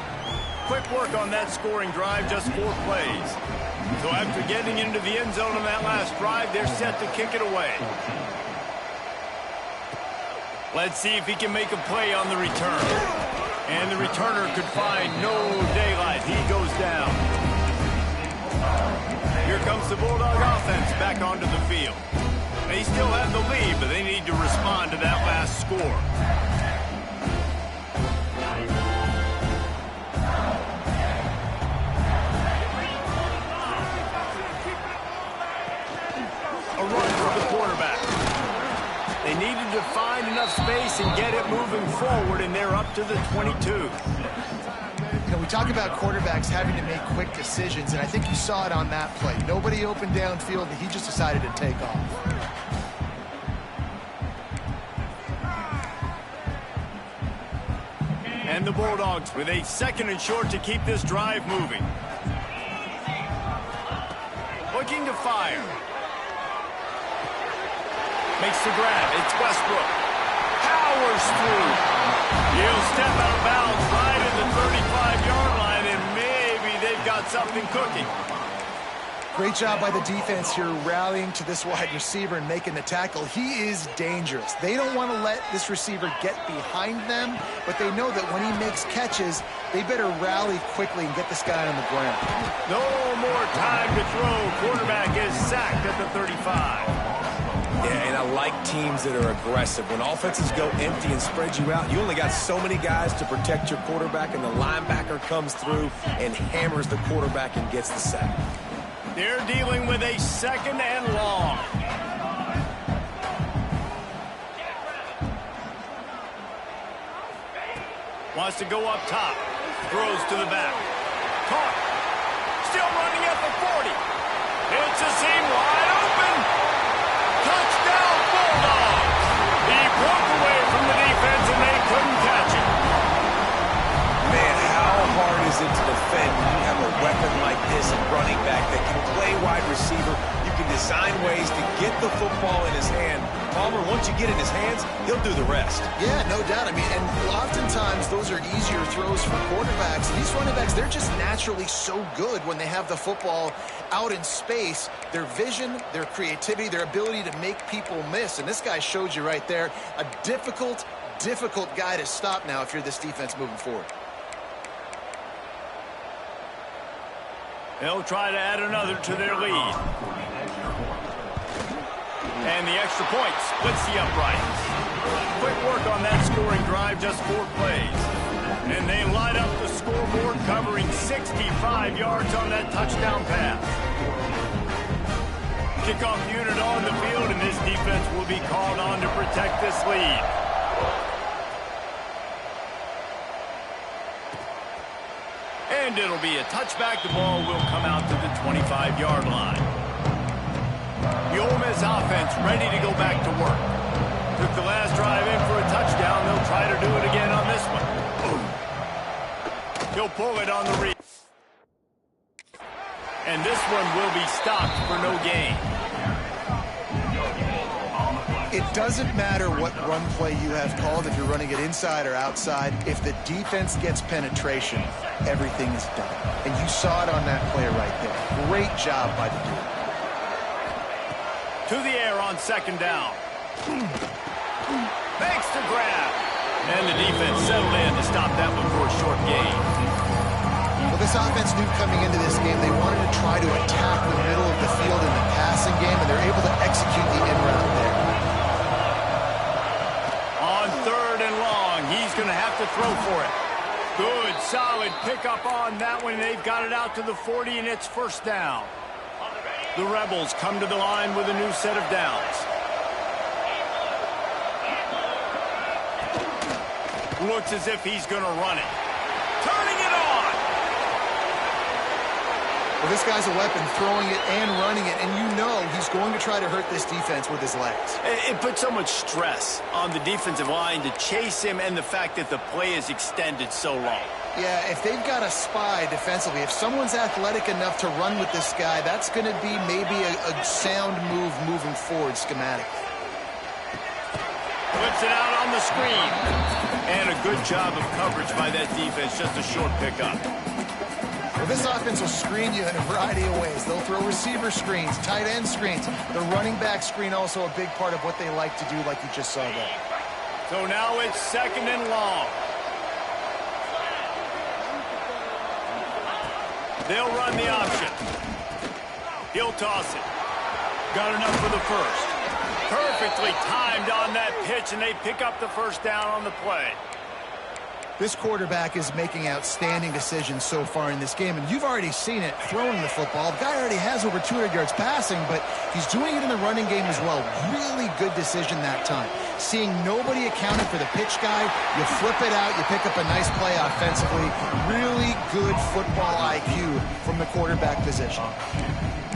A: Quick work on that scoring drive, just 4 plays. So after getting into the end zone on that last drive, they're set to kick it away. Let's see if he can make a play on the return. And the returner could find no daylight. He goes down. Here comes the Bulldog offense back onto the field. They still have the lead, but they need to respond to that last score. A run for the quarterback. They needed to find enough space and get it moving forward, and they're up to the 22.
C: You know, we talk about quarterbacks having to make quick decisions, and I think you saw it on that play. Nobody opened downfield, and he just decided to take off.
A: And the Bulldogs with a 2nd and short to keep this drive moving. Looking to fire. Makes the grab. It's Westbrook. Powers through. He'll step out of bounds right at the 35-yard line, and maybe they've got something cooking.
C: Great job by the defense here rallying to this wide receiver and making the tackle. He is dangerous. They don't want to let this receiver get behind them, but they know that when he makes catches, they better rally quickly and get this guy on the ground.
A: No more time to throw. Quarterback is sacked at the 35.
B: Yeah, and I like teams that are aggressive. When offenses go empty and spread you out, you only got so many guys to protect your quarterback, and the linebacker comes through and hammers the quarterback and gets the sack.
A: They're dealing with a 2nd and long. Wants to go up top. Throws to the back. Caught. Still running at the 40. It's a seam wide open. Touchdown, Bulldogs. He broke away from the defense, and they couldn't catch him.
B: Man, how hard is it to defend when you have a weapon like this at running back that can play wide receiver? You can design ways to get the football in his hand. Palmer, once you get it in his hands, he'll do the rest.
C: Yeah, no doubt. I mean, and oftentimes those are easier throws for quarterbacks. These running backs, they're just naturally so good when they have the football out in space. Their vision, their creativity, their ability to make people miss. And this guy showed you right there, a difficult guy to stop now if you're this defense moving forward.
A: They'll try to add another to their lead. And the extra point splits the uprights. Quick work on that scoring drive, just 4 plays. And they light up the scoreboard, covering 65 yards on that touchdown pass. Kickoff unit on the field, and this defense will be called on to protect this lead. And it'll be a touchback. The ball will come out to the 25-yard line. The Ole Miss offense ready to go back to work. Took the last drive in for a touchdown. They'll try to do it again on this one. He'll pull it on the read. And this one will be stopped for no gain.
C: It doesn't matter what run play you have called, if you're running it inside or outside. If the defense gets penetration, everything is done. And you saw it on that play right there. Great job by the dude.
A: To the air on 2nd down. Makes the grab. And the defense settled in to stop that one for a short gain.
C: defense knew coming into this game they wanted to try to attack the middle of the field in the passing game, and they're able to execute the in route there.
A: On 3rd and long, he's going to have to throw for it. Good, solid pickup on that one. They've got it out to the 40, and it's first down. The Rebels come to the line with a new set of downs. Looks as if he's going to run it. Turning it on.
C: Well, this guy's a weapon, throwing it and running it, and you know he's going to try to hurt this defense with his legs.
A: It puts so much stress on the defensive line to chase him, and the fact that the play is extended so long.
C: Yeah, if they've got a spy defensively, if someone's athletic enough to run with this guy, that's going to be maybe a sound move moving forward schematically.
A: Puts it out on the screen. And a good job of coverage by that defense, just a short pickup.
C: Well, this offense will screen you in a variety of ways. They'll throw receiver screens, tight end screens. The running back screen also a big part of what they like to do, like you just saw there.
A: So now it's 2nd and long. They'll run the option. He'll toss it. Got enough for the first. Perfectly timed on that pitch, and they pick up the first down on the play.
C: This quarterback is making outstanding decisions so far in this game, and you've already seen it throwing the football. The guy already has over 200 yards passing, but he's doing it in the running game as well. Really good decision that time. Seeing nobody accounted for the pitch guy, you flip it out, you pick up a nice play offensively. Really good football IQ from the quarterback position.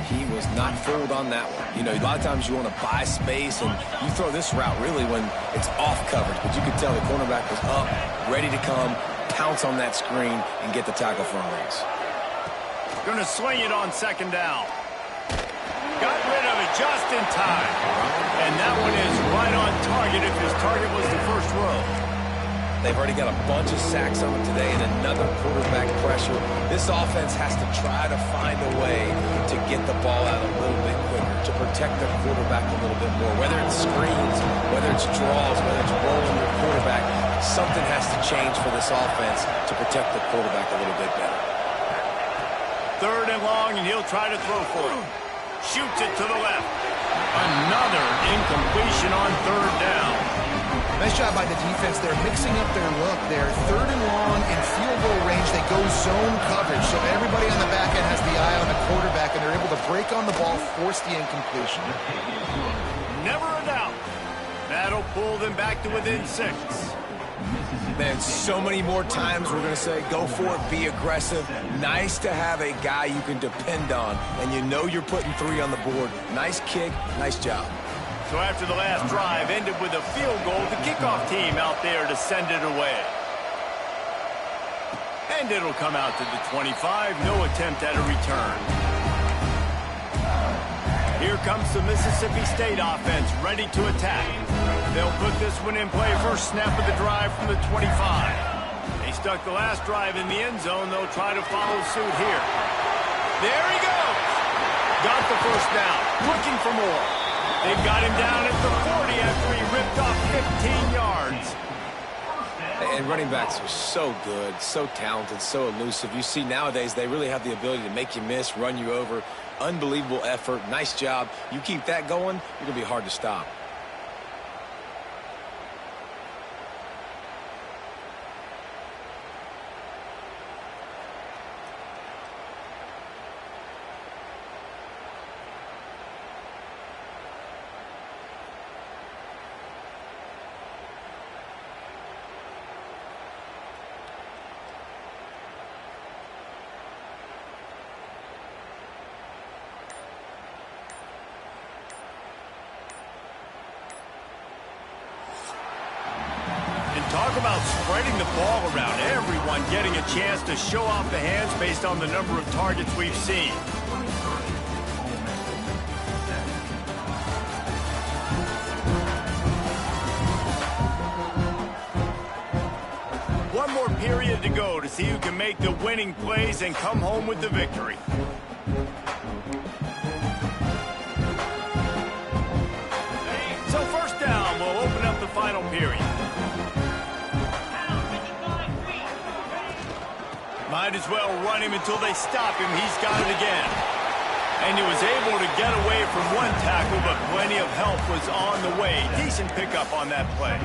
D: He was not fooled on that one. You know, a lot of times you want to buy space, and you throw this route really when it's off coverage. But you could tell the cornerback was up, ready to come, pounce on that screen, and get the tackle for a race.
A: Going to swing it on 2nd down. Got rid of it just in time. And that one is right on target if his target was the first row.
D: They've already got a bunch of sacks on them today and another quarterback pressure. This offense has to try to find a way to get the ball out a little bit quicker, to protect their quarterback a little bit more. Whether it's screens, whether it's draws, whether it's rolling your quarterback, something has to change for this offense to protect the quarterback a little bit better.
A: 3rd and long, and he'll try to throw for it. Shoots it to the left. Another incompletion on 3rd down.
C: Nice job by the defense. They're mixing up their look there. 3rd and long in field goal range. They go zone coverage. So everybody on the back end has the eye on the quarterback, and they're able to break on the ball, force the incompletion.
A: Never a doubt. That'll pull them back to within 6.
D: Man, so many more times we're going to say, go for it, be aggressive. Nice to have a guy you can depend on, and you know you're putting 3 on the board. Nice kick, nice job.
A: So after the last drive ended with a field goal, the kickoff team out there to send it away. And it'll come out to the 25. No attempt at a return. Here comes the Mississippi State offense ready to attack. They'll put this one in play. First snap of the drive from the 25. They stuck the last drive in the end zone. They'll try to follow suit here. There he goes. Got the first down. Looking for more. They've got him down at the 40 after he ripped off 15 yards.
D: And running backs are so good, so talented, so elusive. You see nowadays they really have the ability to make you miss, run you over. Unbelievable effort. Nice job. You keep that going, you're going to be hard to stop.
A: Talk about spreading the ball around. Everyone getting a chance to show off the hands based on the number of targets we've seen. One more period to go to see who can make the winning plays and come home with the victory. So first down will open up the final period. Might as well run him until they stop him. He's got it again. And he was able to get away from one tackle, but plenty of help was on the way. Decent pickup on that play.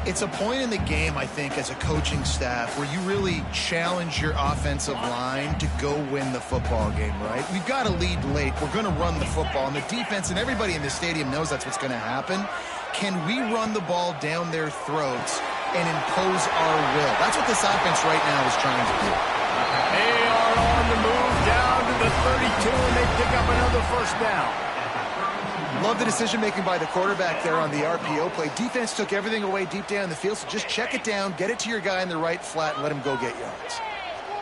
C: It's a point in the game, I think, as a coaching staff where you really challenge your offensive line to go win the football game, right? We've got to lead late. We're going to run the football, and the defense and everybody in the stadium knows that's what's going to happen. Can we run the ball down their throats and impose our will? That's what this offense right now is trying to do.
A: They are on the move down to the 32, and they pick up another first down.
C: Love the decision-making by the quarterback there on the RPO play. Defense took everything away deep down the field, so just check it down, get it to your guy in the right flat, and let him go get yards.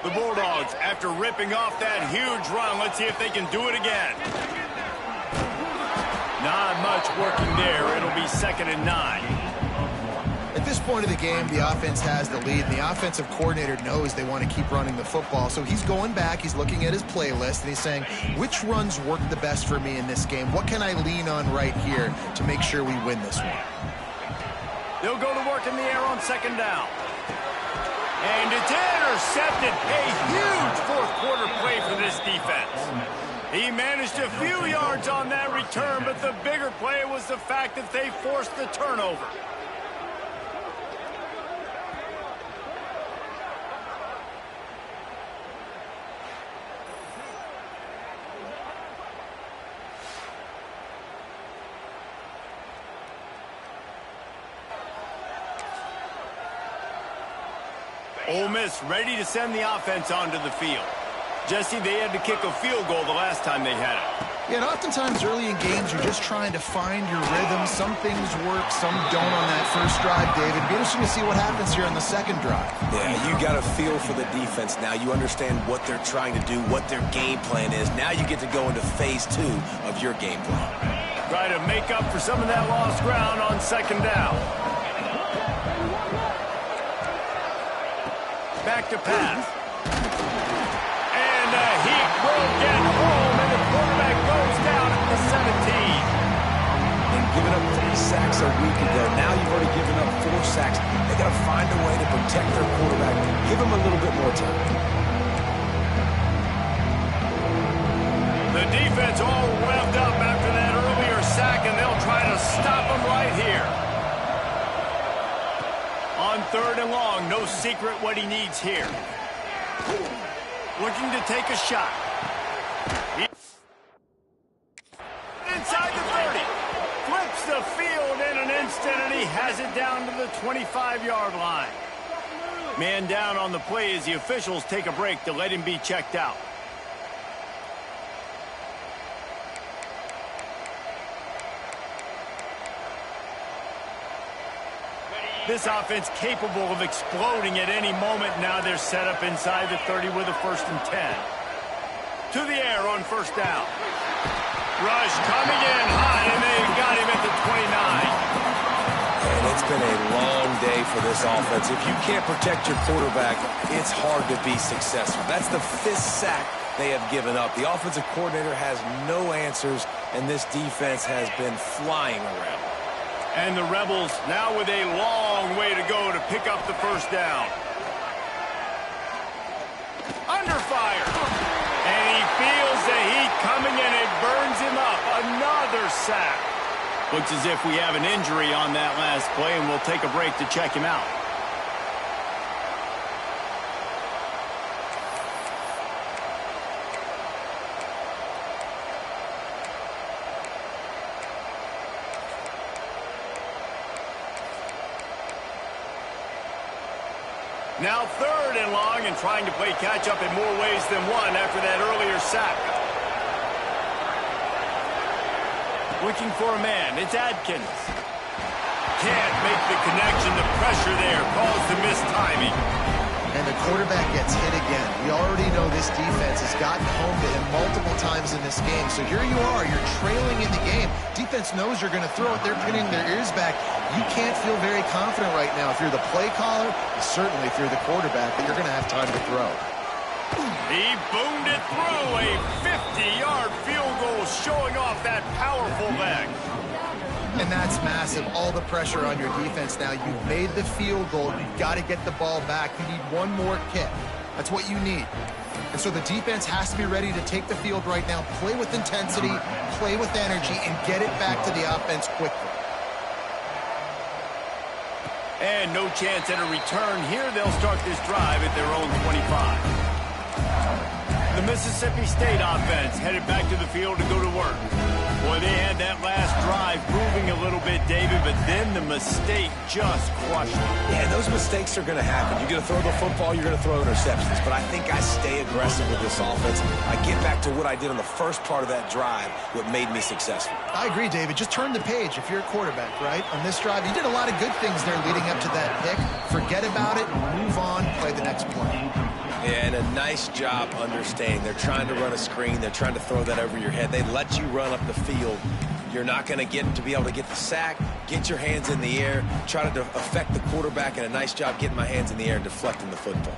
A: The Bulldogs, after ripping off that huge run, let's see if they can do it again. Not much working there. It'll be 2nd and 9.
C: At this point of the game, the offense has the lead, and the offensive coordinator knows they want to keep running the football. So he's going back, he's looking at his playlist, and he's saying, which runs work the best for me in this game? What can I lean on right here to make sure we win this one?
A: They'll go to work in the air on 2nd down. And it's intercepted. A huge fourth-quarter play for this defense. He managed a few yards on that return, but the bigger play was the fact that they forced the turnover. Ole Miss ready to send the offense onto the field. Jesse, they had to kick a field goal the last time they had it.
C: Yeah, and oftentimes early in games, you're just trying to find your rhythm. Some things work, some don't on that first drive, David. Be interesting to see what happens here on the second drive.
B: Yeah, you got a feel for the defense now. You understand what they're trying to do, what their game plan is. Now you get to go into phase 2 of your game plan.
A: Try to make up for some of that lost ground on 2nd down. Back to pass. And he will get home, and the quarterback goes down at the 17.
B: And giving up 3 sacks a week ago, now you've already given up 4 sacks. They got to find a way to protect their quarterback. Give him a little bit more time.
A: The defense all revved up after that earlier sack, and they'll try to stop him right here. On 3rd and long, no secret what he needs here. Looking to take a shot. Inside the 30. Flips the field in an instant, and he has it down to the 25-yard line. Man down on the play as the officials take a break to let him be checked out. This offense capable of exploding at any moment. Now they're set up inside the 30 with a 1st and 10. To the air on 1st down. Rush coming in high, and they got him at the 29.
B: And it's been a long day for this offense. If you can't protect your quarterback, it's hard to be successful. That's the 5th sack they have given up. The offensive coordinator has no answers, and this defense has been flying around.
A: And the Rebels now with a long way to go to pick up the 1st down. Under fire. And he feels the heat coming, and it burns him up. Another sack. Looks as if we have an injury on that last play, and we'll take a break to check him out. Now 3rd and long, and trying to play catch-up in more ways than one after that earlier sack. Looking for a man. It's Adkins. Can't make the connection. The pressure there caused the missed timing.
C: And the quarterback gets hit again. We already know this defense has gotten home to him multiple times in this game. So here you are. You're trailing in the game. Defense knows you're going to throw it. They're pinning their ears back. You can't feel very confident right now. If you're the play caller, certainly if you're the quarterback, that you're going to have time to throw.
A: He boomed it through. A 50-yard field goal showing off that powerful leg.
C: And that's massive. All the pressure on your defense now. You've made the field goal. You've got to get the ball back. You need one more kick. That's what you need. And so the defense has to be ready to take the field right now, play with intensity, play with energy, and get it back to the offense quickly.
A: And no chance at a return here. They'll start this drive at their own 25. The Mississippi State offense headed back to the field to go to work. Boy, they had that last drive moving a little bit, David, but then the mistake just crushed them.
B: Yeah, those mistakes are going to happen. You're going to throw the football, you're going to throw interceptions. But I think I stay aggressive with this offense. I get back to what I did on the first part of that drive, what made me successful.
C: I agree, David. Just turn the page if you're a quarterback, right? On this drive, you did a lot of good things there leading up to that pick. Forget about it, move on, play the next play.
B: Yeah, and a nice job understanding. They're trying to run a screen. They're trying to throw that over your head. They let you run up the field. You're not going to get to be able to get the sack, get your hands in the air, try to affect the quarterback, and a nice job getting my hands in the air and deflecting the football.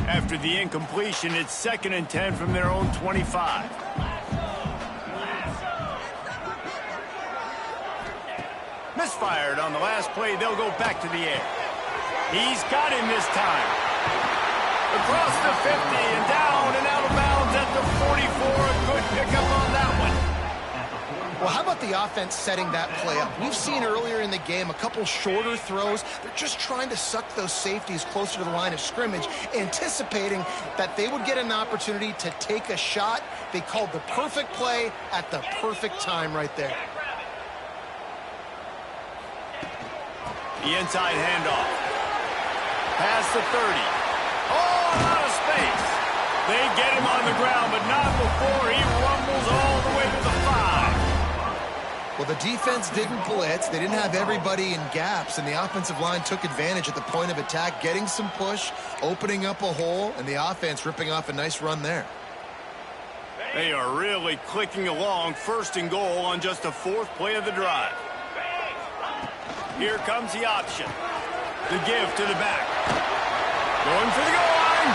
A: After the incompletion, it's 2nd and 10 from their own 25. Misfired on the last play. They'll go back to the air. He's got him this time. Across the 50 and down and out of bounds at the 44. A good pickup on that one.
C: Well, how about the offense setting that play up? We've seen earlier in the game a couple shorter throws. They're just trying to suck those safeties closer to the line of scrimmage, anticipating that they would get an opportunity to take a shot. They called the perfect play at the perfect time right there.
A: The inside handoff. Past the 30. Oh, out of space. They get him on the ground, but not before he rumbles all the way to the 5.
C: Well, the defense didn't blitz. They didn't have everybody in gaps, and the offensive line took advantage at the point of attack, getting some push, opening up a hole, and the offense ripping off a nice run there.
A: They are really clicking along. 1st and goal on just the 4th play of the drive. Here comes the option. The give to the back. Going for the goal line.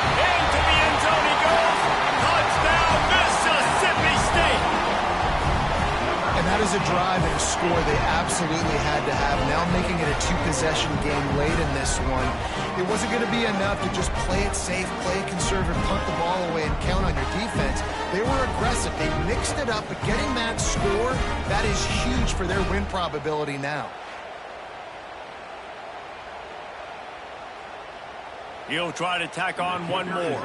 A: Into the end zone he goes. Touchdown, Mississippi State.
C: And that is a drive and a score they absolutely had to have. Now making it a 2-possession game late in this one. It wasn't going to be enough to just play it safe, play it conservative, punt the ball away, and count on your defense. They were aggressive. They mixed it up, but getting that score, that is huge for their win probability now.
A: He'll try to tack on one more.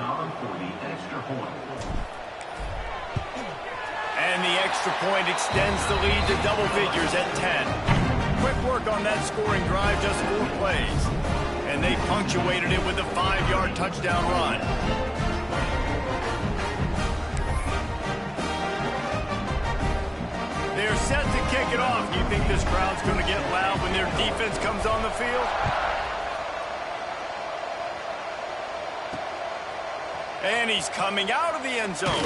A: And the extra point extends the lead to double figures at 10. Quick work on that scoring drive, just 4 plays. And they punctuated it with a 5-yard touchdown run. They're set to kick it off. You think this crowd's going to get loud when their defense comes on the field? And he's coming out of the end zone.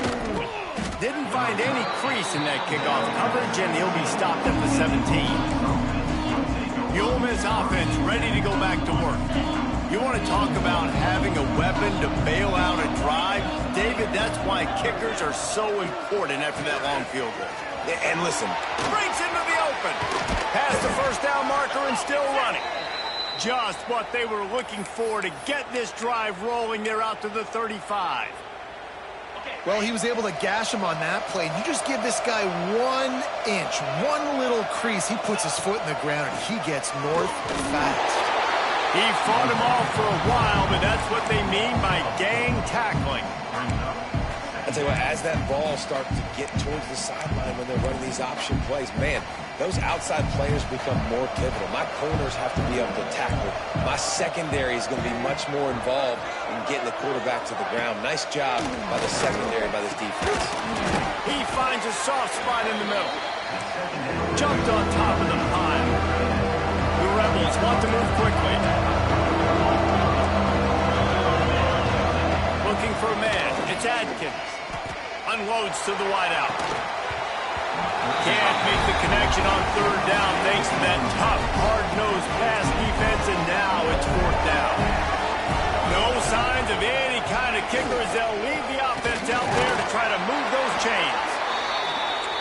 A: Didn't find any crease in that kickoff coverage, and he'll be stopped at the 17. The Ole Miss offense ready to go back to work. You want to talk about having a weapon to bail out a drive? David, that's why kickers are so important after that long field goal.
B: And listen.
A: Breaks into the open. Past the 1st down marker and still running. Just what they were looking for to get this drive rolling. They're out to the 35.
C: Well, he was able to gash him on that play. You just give this guy 1 inch, one little crease. He puts his foot in the ground, and he gets north fast.
A: He fought him off for a while, but that's what they mean by gang tackling.
B: I tell you what, as that ball starts to get towards the sideline when they're running these option plays, man, those outside players become more pivotal. My corners have to be able to tackle. My secondary is going to be much more involved in getting the quarterback to the ground. Nice job by the secondary, by this defense.
A: He finds a soft spot in the middle. Jumped on top of the pile. The Rebels want to move quickly. Looking for a man. It's Adkins. Unloads to the wideout. Can't make the connection on 3rd down thanks to that tough, hard-nosed pass defense, and now it's 4th down. No signs of any kind of kickers. They'll leave the offense out there to try to move those chains.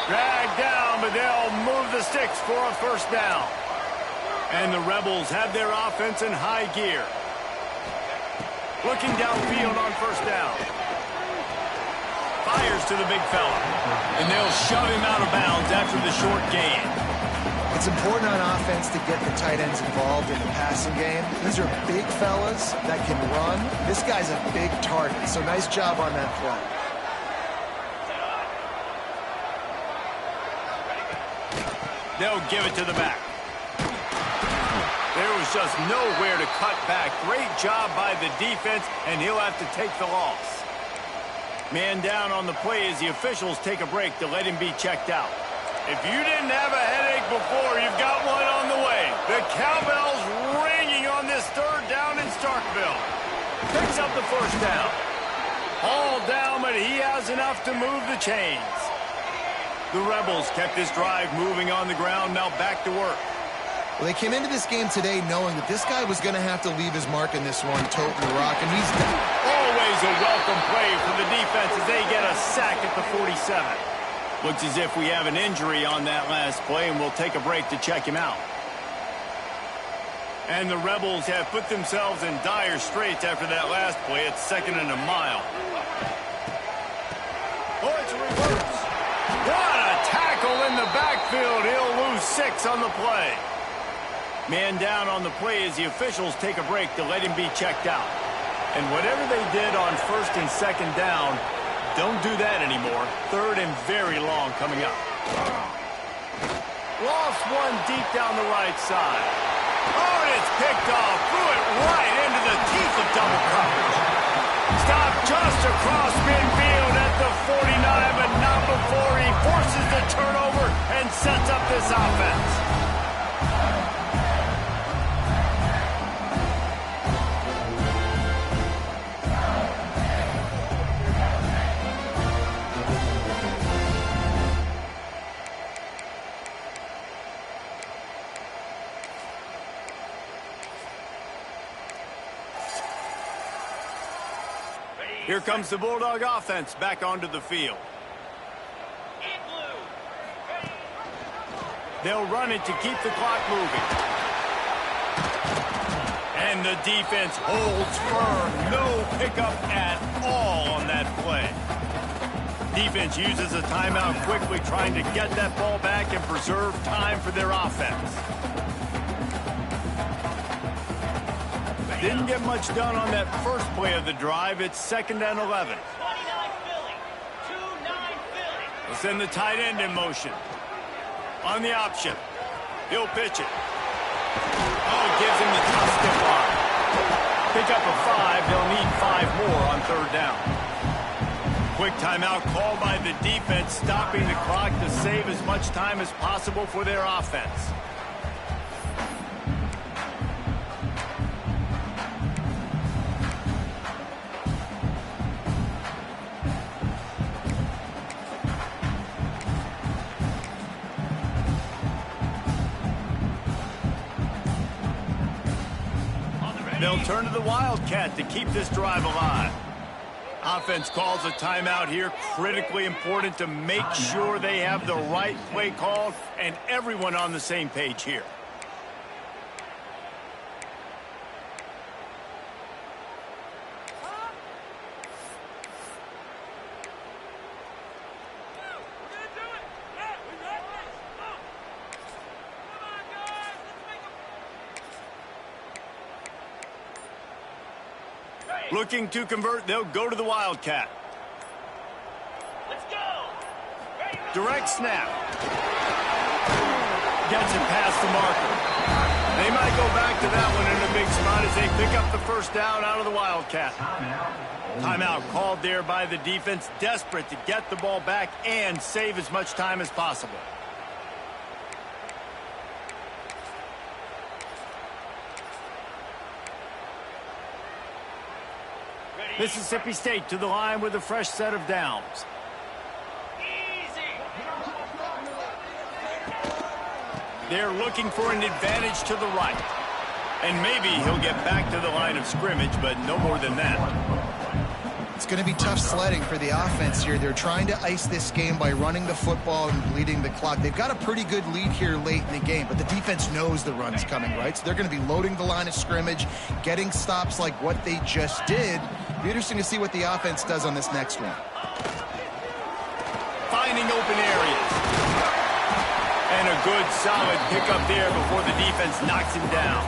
A: Dragged down, but they'll move the sticks for a 1st down. And the Rebels have their offense in high gear. Looking downfield on first down. Fires to the big fella. And they'll shove him out of bounds after the short gain.
C: It's important on offense to get the tight ends involved in the passing game. These are big fellas that can run. This guy's a big target, so nice job on that play.
A: They'll give it to the back. There was just nowhere to cut back. Great job by the defense, and he'll have to take the loss. Man down on the play as the officials take a break to let him be checked out. If you didn't have a headache before, you've got one on the way. The cowbell's ringing on this third down in Starkville. Picks up the first down. All down, but he has enough to move the chains. The Rebels kept this drive moving on the ground, now back to work.
C: Well, they came into this game today knowing that this guy was going to have to leave his mark in this one, toting the rock, and he's done.
A: Always a welcome play for the defense as they get a sack at the 47. Looks as if we have an injury on that last play, and we'll take a break to check him out. And the Rebels have put themselves in dire straits after that last play. It's 2nd and a mile. Oh, it's a reverse. What a tackle in the backfield. He'll lose 6 on the play. Man down on the play as the officials take a break to let him be checked out. And whatever they did on 1st and 2nd down, don't do that anymore. 3rd and very long coming up. Lost one deep down the right side. Oh, and it's picked off. Threw it right into the teeth of double coverage. Stopped just across midfield at the 49, but not before he forces the turnover and sets up this offense. Here comes the Bulldog offense back onto the field. They'll run it to keep the clock moving. And the defense holds firm. No pickup at all on that play. Defense uses a timeout quickly, trying to get that ball back and preserve time for their offense. Didn't get much done on that first play of the drive. It's 2nd and 11. They'll send the tight end in motion. On the option. He'll pitch it. Oh, gives him the tough stiff arm. Pick up a 5. They'll need 5 more on 3rd down. Quick timeout called by the defense, stopping the clock to save as much time as possible for their offense. They'll turn to the Wildcat to keep this drive alive. Offense calls a timeout here. Critically important to make sure they have the right play called and everyone on the same page here. Looking to convert, they'll go to the Wildcat.
F: Let's go.
A: Direct snap. Gets it past the marker. They might go back to that one in a big spot as they pick up the first down out of the Wildcat. Timeout called there by the defense, desperate to get the ball back and save as much time as possible. Mississippi State to the line with a fresh set of downs. They're looking for an advantage to the right. And maybe he'll get back to the line of scrimmage, but no more than that.
C: It's going to be tough sledding for the offense here. They're trying to ice this game by running the football and bleeding the clock. They've got a pretty good lead here late in the game, but the defense knows the run's coming, right? So they're going to be loading the line of scrimmage, getting stops like what they just did. It'll be interesting to see what the offense does on this next one.
A: Finding open areas. And a good, solid pickup there before the defense knocks him down.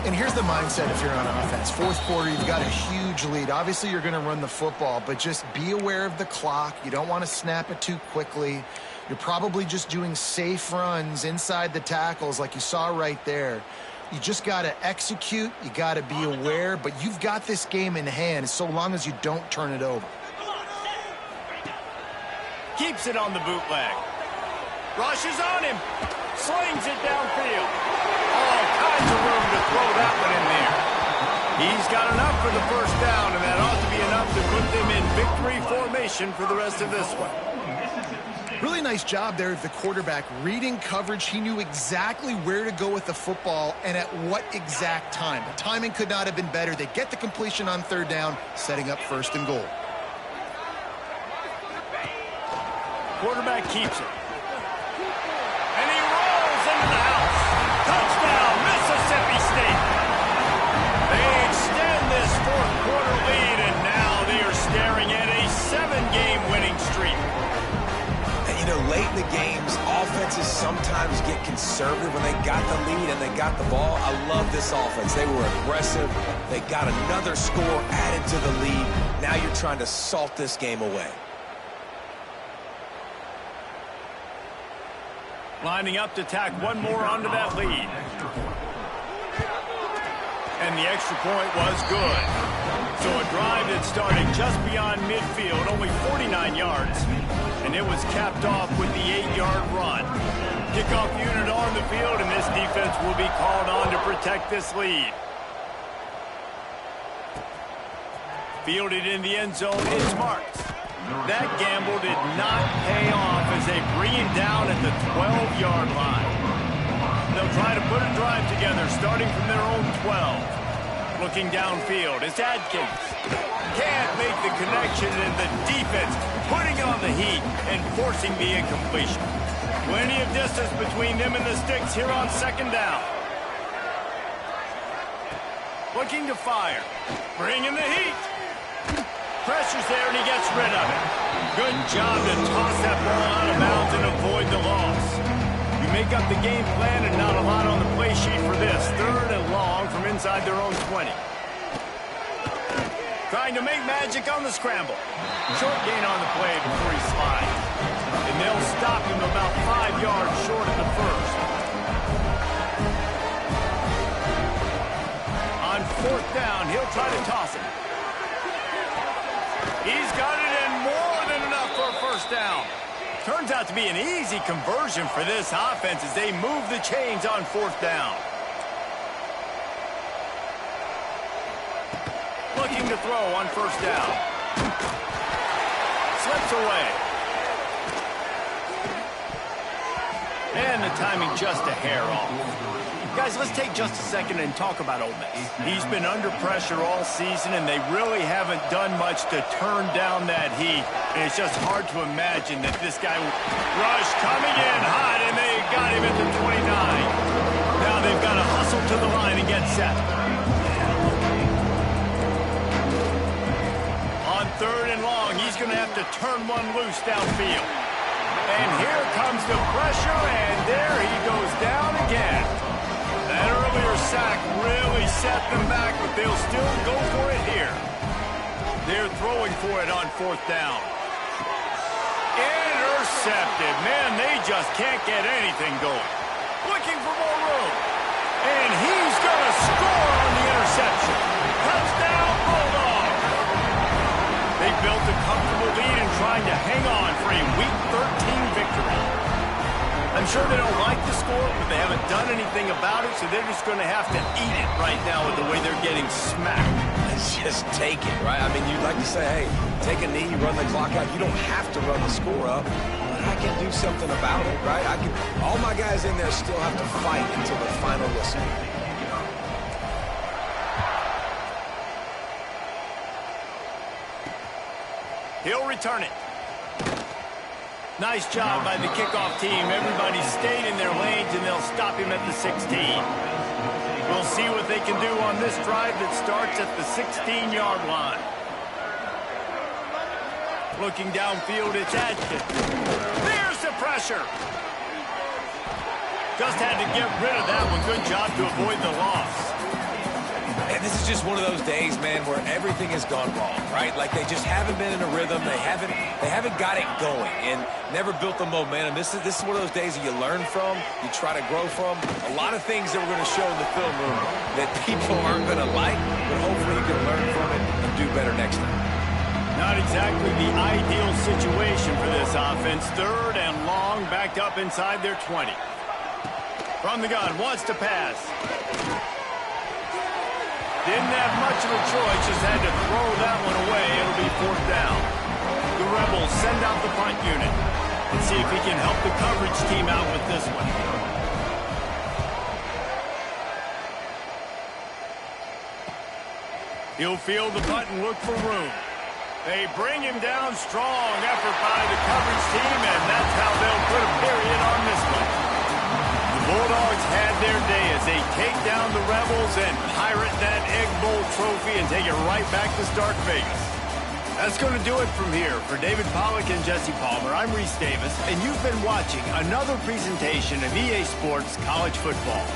C: And here's the mindset if you're on offense. Fourth quarter, you've got a huge lead. Obviously, you're going to run the football, but just be aware of the clock. You don't want to snap it too quickly. You're probably just doing safe runs inside the tackles like you saw right there. You just got to execute. You got to be aware, but you've got this game in hand so long as you don't turn it over.
A: Keeps it on the bootleg. Rushes on him. Slings it downfield. All kinds of room to throw that one in there. He's got enough for the first down, and that ought to be enough to put them in victory formation for the rest of this one.
C: Really nice job there of the quarterback reading coverage. He knew exactly where to go with the football and at what exact time. The timing could not have been better. They get the completion on third down, setting up first and goal.
A: Quarterback keeps it. And he rolls into the house. Touchdown, Mississippi State. They extend this fourth quarter lead, and now they are staring at a 7-game winning streak.
B: And, you know, late in the games, offenses sometimes get conservative when they got the lead and they got the ball. I love this offense. They were aggressive. They got another score added to the lead. Now you're trying to salt this game away.
A: Lining up to tack one more onto that lead. And the extra point was good. So a drive that started just beyond midfield, only 49 yards. And it was capped off with the 8-yard run. Kickoff unit on the field, and this defense will be called on to protect this lead. Fielded in the end zone, it's marked. That gamble did not pay off as they bring him down at the 12-yard line. They'll try to put a drive together starting from their own 12. Looking downfield, it's Adkins. Can't make the connection, and the defense putting on the heat and forcing the incompletion. Plenty of distance between them and the sticks here on second down. Looking to fire. Bringing the heat. Pressure's there, and he gets rid of it. Good job to toss that ball out of bounds and avoid the loss. You make up the game plan, and not a lot on the play sheet for this. Third and long from inside their own 20. Trying to make magic on the scramble. Short gain on the play before he slides. And they'll stop him about 5 yards short of the first. On fourth down, he'll try to toss it. He's got it in more than enough for a first down. Turns out to be an easy conversion for this offense as they move the chains on fourth down. Looking to throw on first down. Slips away. And the timing just a hair off. Guys, let's take just a second and talk about Ole Miss. He's been under pressure all season, and they really haven't done much to turn down that heat. And it's just hard to imagine that this guy... Rush coming in hot, and they got him at the 29. Now they've got to hustle to the line and get set. On third and long, he's going to have to turn one loose downfield. And here comes the pressure, and there he goes down again. That earlier sack really set them back, but they'll still go for it here. They're throwing for it on fourth down. Intercepted. Man, they just can't get anything going. Looking for more room. And he's going to score on the interception. Touchdown, Bulldogs. They built a comfortable lead and trying to hang on for a Week 13 victory. I'm sure they don't like the score, but they haven't done anything about it, so they're just going to have to eat it right now with the way they're getting smacked.
B: Let's just take it, right? I mean, you'd like to say, hey, take a knee, run the clock out. You don't have to run the score up, but I can do something about it, right? All my guys in there still have to fight until the final whistle.
A: He'll return it. Nice job by the kickoff team. Everybody stayed in their lanes, and they'll stop him at the 16. We'll see what they can do on this drive that starts at the 16-yard line. Looking downfield, it's Adkins. There's the pressure. Just had to get rid of that one. Good job to avoid the loss.
B: And this is just one of those days, man, where everything has gone wrong, right? Like they just haven't been in a rhythm. They haven't got it going and never built the momentum. This is one of those days that you learn from, you try to grow from. A lot of things that we're going to show in the film room that people aren't going to like, but hopefully you can learn from it and do better next time.
A: Not exactly the ideal situation for this offense. 3rd and long, backed up inside their 20. From the gun, wants to pass. Didn't have much of a choice, just had to throw that one away. It'll be 4th down. The Rebels send out the punt unit. Let's see if he can help the coverage team out with this one. He'll field the punt and look for room. They bring him down. Strong effort by the coverage team, and that's how they'll put a period on this one. The Bulldogs had their day as they take down the Rebels and pirate that Egg Bowl trophy and take it right back to Stark Vegas. That's going to do it from here. For David Pollack and Jesse Palmer, I'm Reese Davis, and you've been watching another presentation of EA Sports College Football.